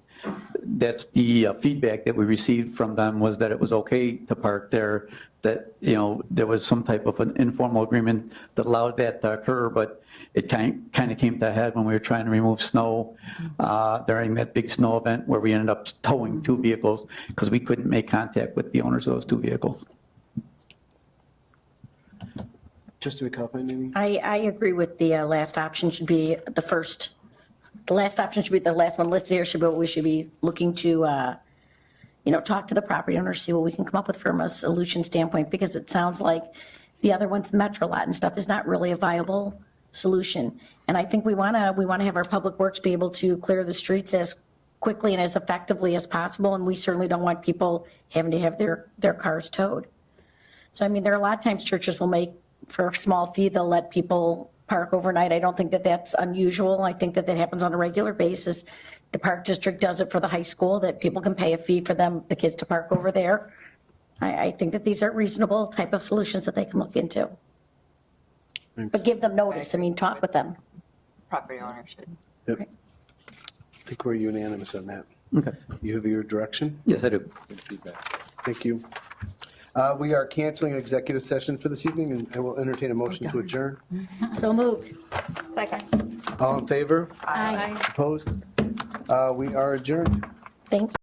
Speaker 10: that's the feedback that we received from them was that it was okay to park there, that, there was some type of an informal agreement that allowed that to occur, but it kind of came to a head when we were trying to remove snow during that big snow event where we ended up towing 2 vehicles because we couldn't make contact with the owners of those 2 vehicles.
Speaker 3: Trustee McAlpine, any?
Speaker 12: I agree with the last option should be the first. The last option should be the last one listed here should be what we should be looking to, talk to the property owner, see what we can come up with from a solution standpoint, because it sounds like the other ones, the metro lot and stuff, is not really a viable solution. And I think we want to have our public works be able to clear the streets as quickly and as effectively as possible, and we certainly don't want people having to have their cars towed. So, I mean, there are a lot of times churches will make, for a small fee, they'll let people park overnight. I don't think that that's unusual. I think that that happens on a regular basis. The park district does it for the high school, that people can pay a fee for them, the kids to park over there. I think that these are reasonable type of solutions that they can look into. But give them notice, I mean, talk with them.
Speaker 13: Property owner should.
Speaker 3: Yep. I think we're unanimous on that.
Speaker 10: Okay.
Speaker 3: You have your direction?
Speaker 10: Yes, I do.
Speaker 11: Good feedback.
Speaker 3: Thank you. We are canceling executive session for this evening, and I will entertain a motion to adjourn.
Speaker 12: So moved.
Speaker 3: All in favor?
Speaker 12: Aye.
Speaker 3: Opposed? We are adjourned.
Speaker 12: Thank you.